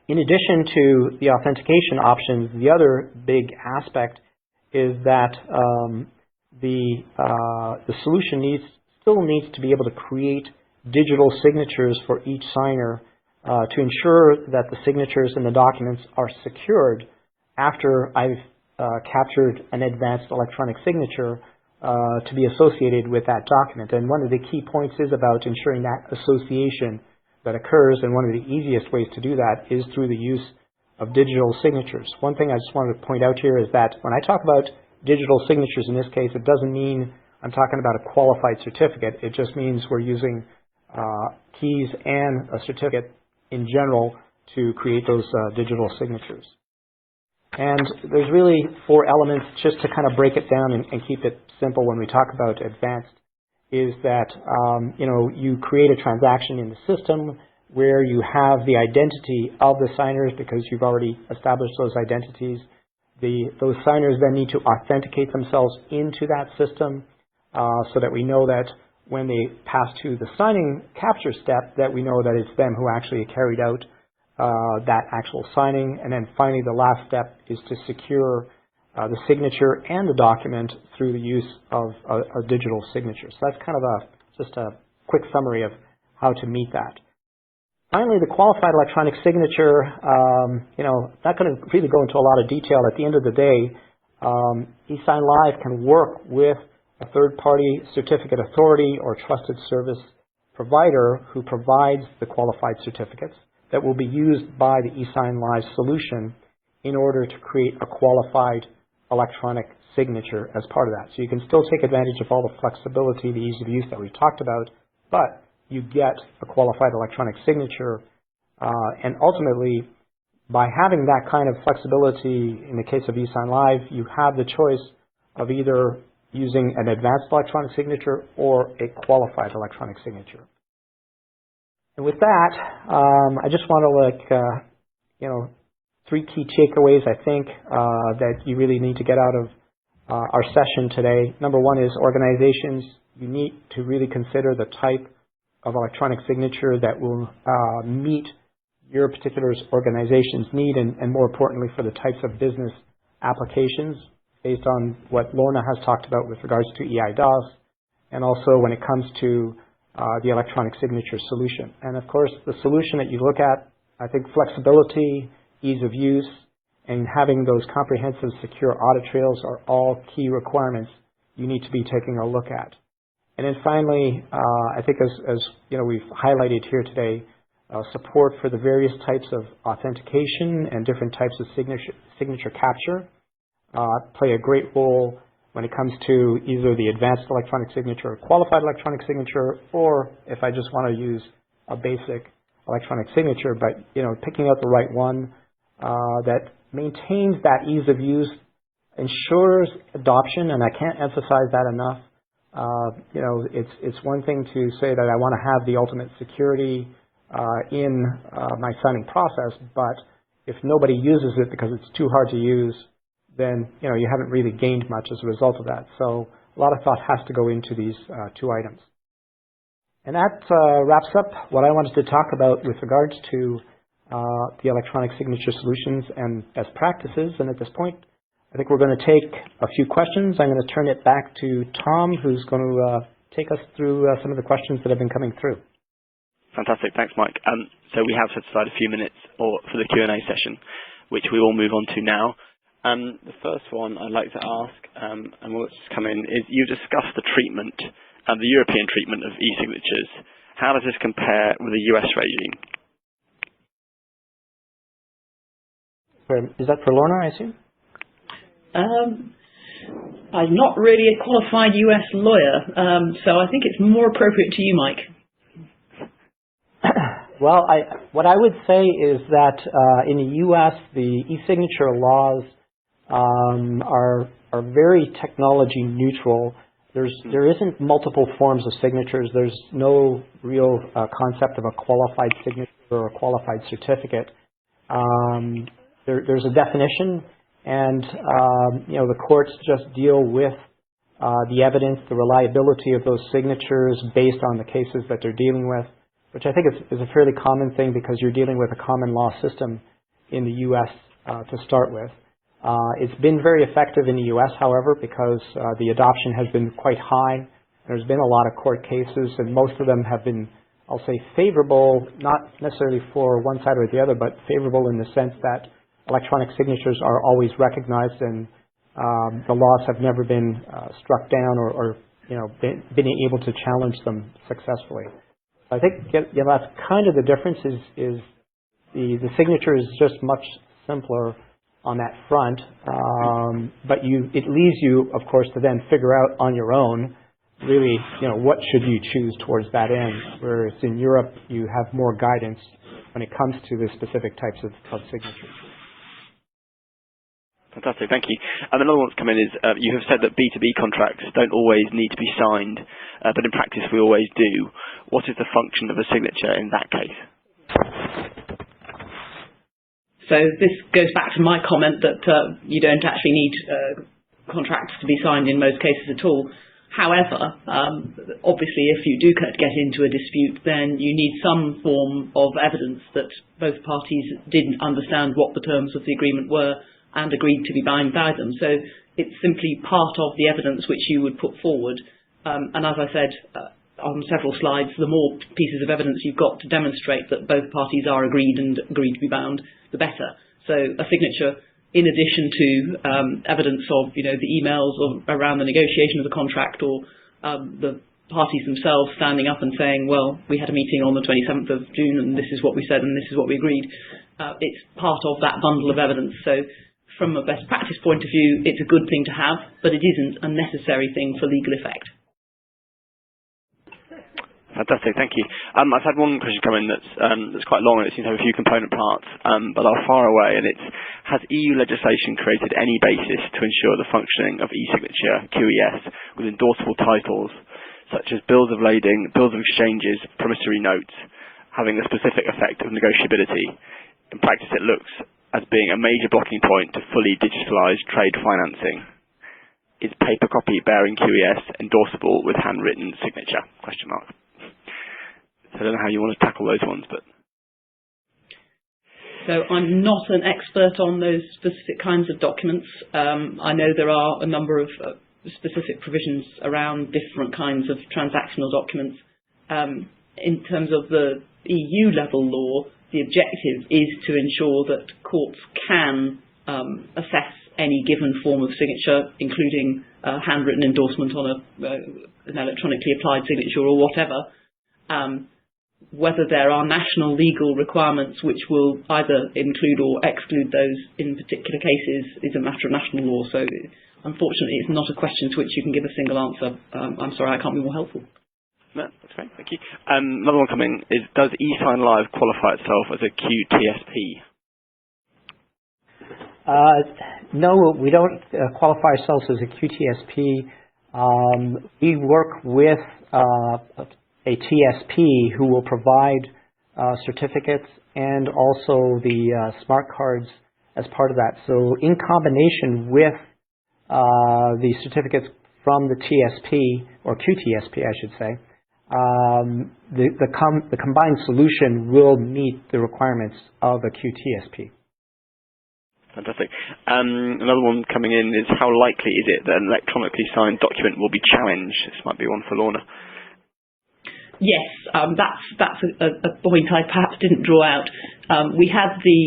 In addition to the authentication options, the other big aspect is that the solution still needs to be able to create digital signatures for each signer to ensure that the signatures in the documents are secured after I've captured an advanced electronic signature to be associated with that document. And one of the key points is about ensuring that association that occurs, and one of the easiest ways to do that is through the use of digital signatures. One thing I just wanted to point out here is that when I talk about digital signatures in this case, it doesn't mean I'm talking about a qualified certificate. It just means we're using keys and a certificate in general to create those digital signatures. And there's really 4 elements, just to kind of break it down and keep it simple when we talk about advanced, is that you create a transaction in the system where you have the identity of the signers because you've already established those identities. Those signers then need to authenticate themselves into that system so that we know that when they pass to the signing capture step, that we know that it's them who actually carried out that actual signing. And then finally, the last step is to secure the signature and the document through the use of a digital signature. So that's kind of just a quick summary of how to meet that. Finally, the qualified electronic signature, not going to really go into a lot of detail. At the end of the day, eSign Live can work with a third-party certificate authority or trusted service provider who provides the qualified certificates that will be used by the eSign Live solution in order to create a qualified electronic signature as part of that. So you can still take advantage of all the flexibility, the ease of use that we've talked about, but you get a qualified electronic signature. And ultimately, by having that kind of flexibility in the case of eSign Live, you have the choice of either using an advanced electronic signature or a qualified electronic signature. And with that, I just want to 3 key takeaways, I think, that you really need to get out of our session today. Number 1 is organizations, you need to really consider the type of electronic signature that will meet your particular organization's need and more importantly for the types of business applications based on what Lorna has talked about with regards to eIDAS and also when it comes to the electronic signature solution. And of course, the solution that you look at, I think flexibility, ease of use, and having those comprehensive secure audit trails are all key requirements you need to be taking a look at. And then finally, I think as we've highlighted here today, support for the various types of authentication and different types of signature capture play a great role when it comes to either the advanced electronic signature or qualified electronic signature, or if I just want to use a basic electronic signature, but picking out the right one that maintains that ease of use, ensures adoption, and I can't emphasize that enough. It's one thing to say that I want to have the ultimate security in my signing process, but if nobody uses it because it's too hard to use, then you haven't really gained much as a result of that. So a lot of thought has to go into these 2 items. And that wraps up what I wanted to talk about with regards to the electronic signature solutions and best practices. And at this point, I think we're going to take a few questions. I'm going to turn it back to Tom, who's going to take us through some of the questions that have been coming through. Fantastic. Thanks, Mike. So we have set aside a few minutes for the Q&A session, which we will move on to now. The first one I'd like to ask, and we'll just come in, is you discussed the treatment, the European treatment of e-signatures. How does this compare with the US regime? Is that for Lorna, I assume? I'm not really a qualified US lawyer, so I think it's more appropriate to you, Mike. Well, what I would say is that in the U.S., the e-signature laws are very technology neutral. There isn't multiple forms of signatures. There's no real concept of a qualified signature or a qualified certificate. There's a definition, and the courts just deal with the evidence, the reliability of those signatures based on the cases that they're dealing with, which I think is a fairly common thing because you're dealing with a common law system in the U.S. To start with. It's been very effective in the U.S., however, because the adoption has been quite high. There's been a lot of court cases, and most of them have been, I'll say, favorable, not necessarily for one side or the other, but favorable in the sense that electronic signatures are always recognized, and the laws have never been struck down or been able to challenge them successfully. I think that's kind of the difference. Is the signature is just much simpler on that front, but it leaves you, of course, to then figure out on your own, really, what should you choose towards that end. Whereas in Europe, you have more guidance when it comes to the specific types of signatures. Fantastic, thank you. And another one that's come in is, you have said that B2B contracts don't always need to be signed, but in practice we always do. What is the function of a signature in that case? So this goes back to my comment that you don't actually need contracts to be signed in most cases at all. However, obviously if you do get into a dispute, then you need some form of evidence that both parties didn't understand what the terms of the agreement were and agreed to be bound by them. So it's simply part of the evidence which you would put forward. And as I said on several slides, the more pieces of evidence you've got to demonstrate that both parties are agreed and agreed to be bound, the better. So a signature, in addition to evidence of the emails around the negotiation of the contract, or the parties themselves standing up and saying, well, we had a meeting on the 27th of June and this is what we said and this is what we agreed. It's part of that bundle of evidence. So from a best practice point of view, it's a good thing to have, but it isn't a necessary thing for legal effect. Fantastic, thank you. I've had one question come in that's quite long, and it seems to have a few component parts, but are far away, and it's, has EU legislation created any basis to ensure the functioning of e-signature, QES, with endorsable titles, such as bills of lading, bills of exchanges, promissory notes, having a specific effect of negotiability? In practice, it looks as being a major blocking point to fully digitalised trade financing. Is paper copy bearing QES endorsable with handwritten signature? Question mark. So I don't know how you want to tackle those ones, but... So I'm not an expert on those specific kinds of documents. I know there are a number of specific provisions around different kinds of transactional documents. In terms of the EU level law, the objective is to ensure that courts can assess any given form of signature, including a handwritten endorsement on an electronically applied signature or whatever. Whether there are national legal requirements which will either include or exclude those in particular cases is a matter of national law. So unfortunately, it's not a question to which you can give a single answer. I'm sorry, I can't be more helpful. No, that's great, thank you. Another one coming is, does eSign Live qualify itself as a QTSP? No, we don't qualify ourselves as a QTSP. We work with a TSP who will provide certificates and also the smart cards as part of that. So in combination with the certificates from the TSP, or QTSP I should say, the combined solution will meet the requirements of a QTSP. Fantastic. Another one coming in is, how likely is it that an electronically signed document will be challenged? This might be one for Lorna. Yes, that's a point I perhaps didn't draw out. We had the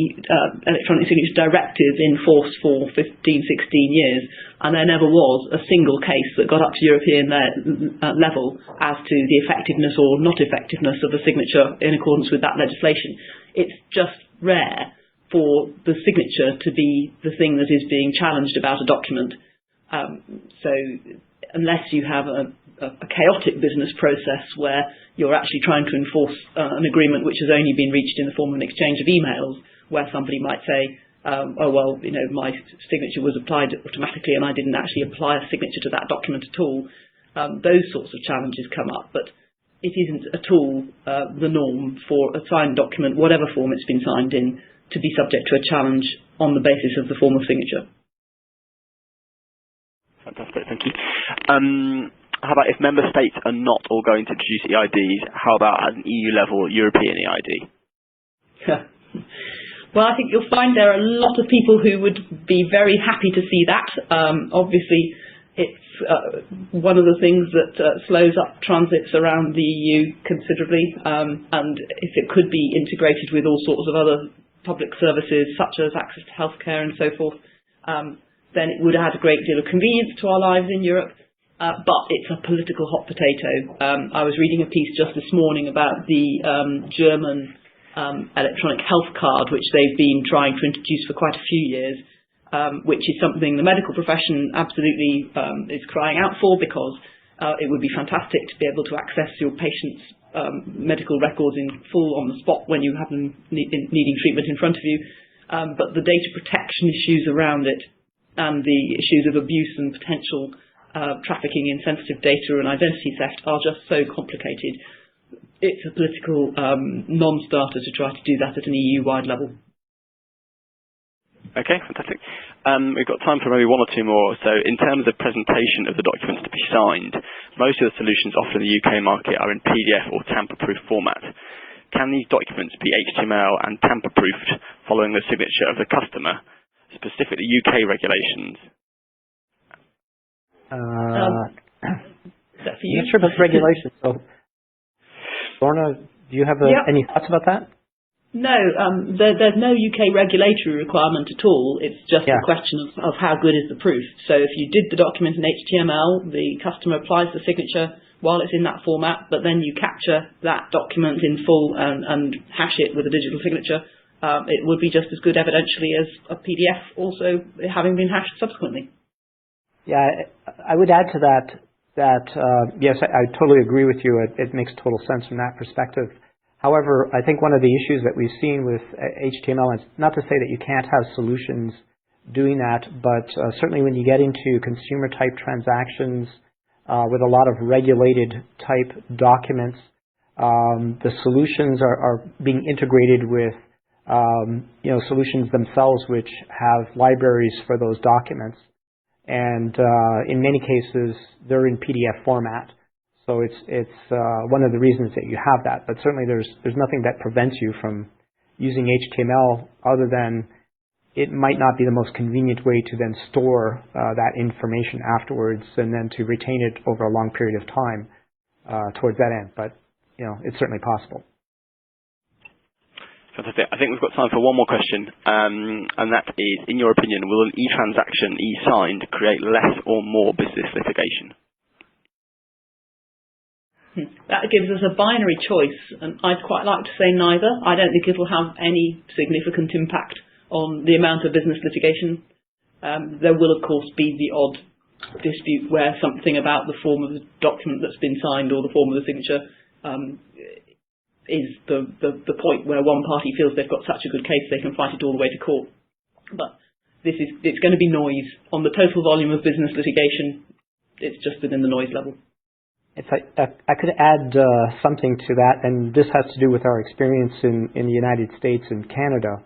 Electronic Signature Directive in force for 15, 16 years, and there never was a single case that got up to European level as to the effectiveness or not effectiveness of a signature in accordance with that legislation. It's just rare for the signature to be the thing that is being challenged about a document. So unless you have a chaotic business process where you're actually trying to enforce an agreement which has only been reached in the form of an exchange of emails, where somebody might say, oh, well, my signature was applied automatically and I didn't actually apply a signature to that document at all. Those sorts of challenges come up, but it isn't at all the norm for a signed document, whatever form it's been signed in, to be subject to a challenge on the basis of the form of signature. Fantastic, thank you. How about if member states are not all going to introduce eIDs, how about at an EU level, European eID? Well, I think you'll find there are a lot of people who would be very happy to see that. Obviously, it's one of the things that slows up transits around the EU considerably, and if it could be integrated with all sorts of other public services, such as access to healthcare and so forth, then it would add a great deal of convenience to our lives in Europe. But it's a political hot potato. I was reading a piece just this morning about the German electronic health card, which they've been trying to introduce for quite a few years, which is something the medical profession absolutely is crying out for, because it would be fantastic to be able to access your patient's medical records in full on the spot when you have them needing treatment in front of you. But the data protection issues around it and the issues of abuse and potential trafficking in sensitive data and identity theft are just so complicated. It's a political non-starter to try to do that at an EU-wide level. Okay, fantastic. We've got time for maybe one or two more. So in terms of presentation of the documents to be signed, most of the solutions offered in the UK market are in PDF or tamper-proof format. Can these documents be HTML and tamper-proofed following the signature of the customer, specifically UK regulations? Is that for you? I'm not sure about regulations. So, Lorna, do you have any thoughts about that? No, there's no UK regulatory requirement at all. It's just a question of how good is the proof. So if you did the document in HTML, the customer applies the signature while it's in that format, but then you capture that document in full and hash it with a digital signature, it would be just as good evidentially as a PDF also having been hashed subsequently. Yeah, I would add to that yes, I totally agree with you. It makes total sense from that perspective. However, I think one of the issues that we've seen with HTML is not to say that you can't have solutions doing that, but certainly when you get into consumer type transactions with a lot of regulated type documents, the solutions are being integrated with solutions themselves which have libraries for those documents. And in many cases, they're in PDF format. So it's one of the reasons that you have that. But certainly there's nothing that prevents you from using HTML other than it might not be the most convenient way to then store that information afterwards and then to retain it over a long period of time towards that end. But, it's certainly possible. Fantastic. I think we've got time for one more question, and that is, in your opinion, will an e-transaction, e-signed, create less or more business litigation? That gives us a binary choice, and I'd quite like to say neither. I don't think it will have any significant impact on the amount of business litigation. There will, of course, be the odd dispute where something about the form of the document that's been signed or the form of the signature is the point where one party feels they've got such a good case they can fight it all the way to court. But it's going to be noise. On the total volume of business litigation, it's just within the noise level. If I could add something to that, and this has to do with our experience in the United States and Canada.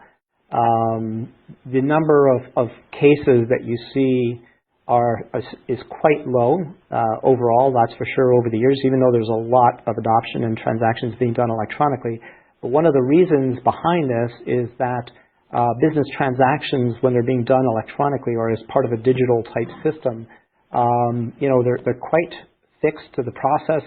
The number of cases that you see is quite low overall, that's for sure, over the years, even though there's a lot of adoption and transactions being done electronically. But one of the reasons behind this is that business transactions, when they're being done electronically or as part of a digital type system, they're quite fixed to the process,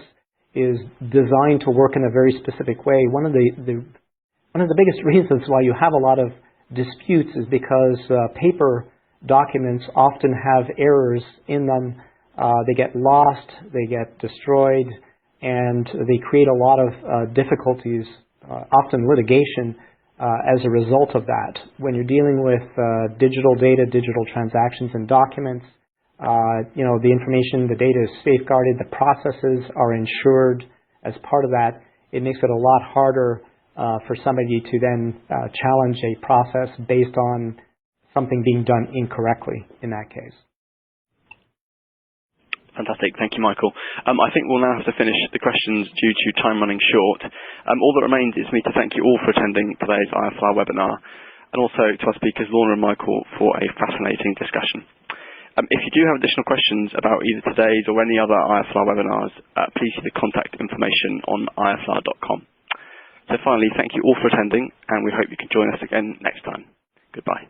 is designed to work in a very specific way. One of the biggest reasons why you have a lot of disputes is because paper documents often have errors in them. They get lost, they get destroyed, and they create a lot of difficulties, often litigation, as a result of that. When you're dealing with digital data, digital transactions and documents, the information, the data is safeguarded, the processes are insured as part of that. It makes it a lot harder for somebody to then challenge a process based on something being done incorrectly in that case. Fantastic. Thank you, Michael. I think we'll now have to finish the questions due to time running short. All that remains is for me to thank you all for attending today's iFly webinar, and also to our speakers, Lorna and Michael, for a fascinating discussion. If you do have additional questions about either today's or any other IFLR webinars, please see the contact information on iflr.com. So finally, thank you all for attending, and we hope you can join us again next time. Goodbye.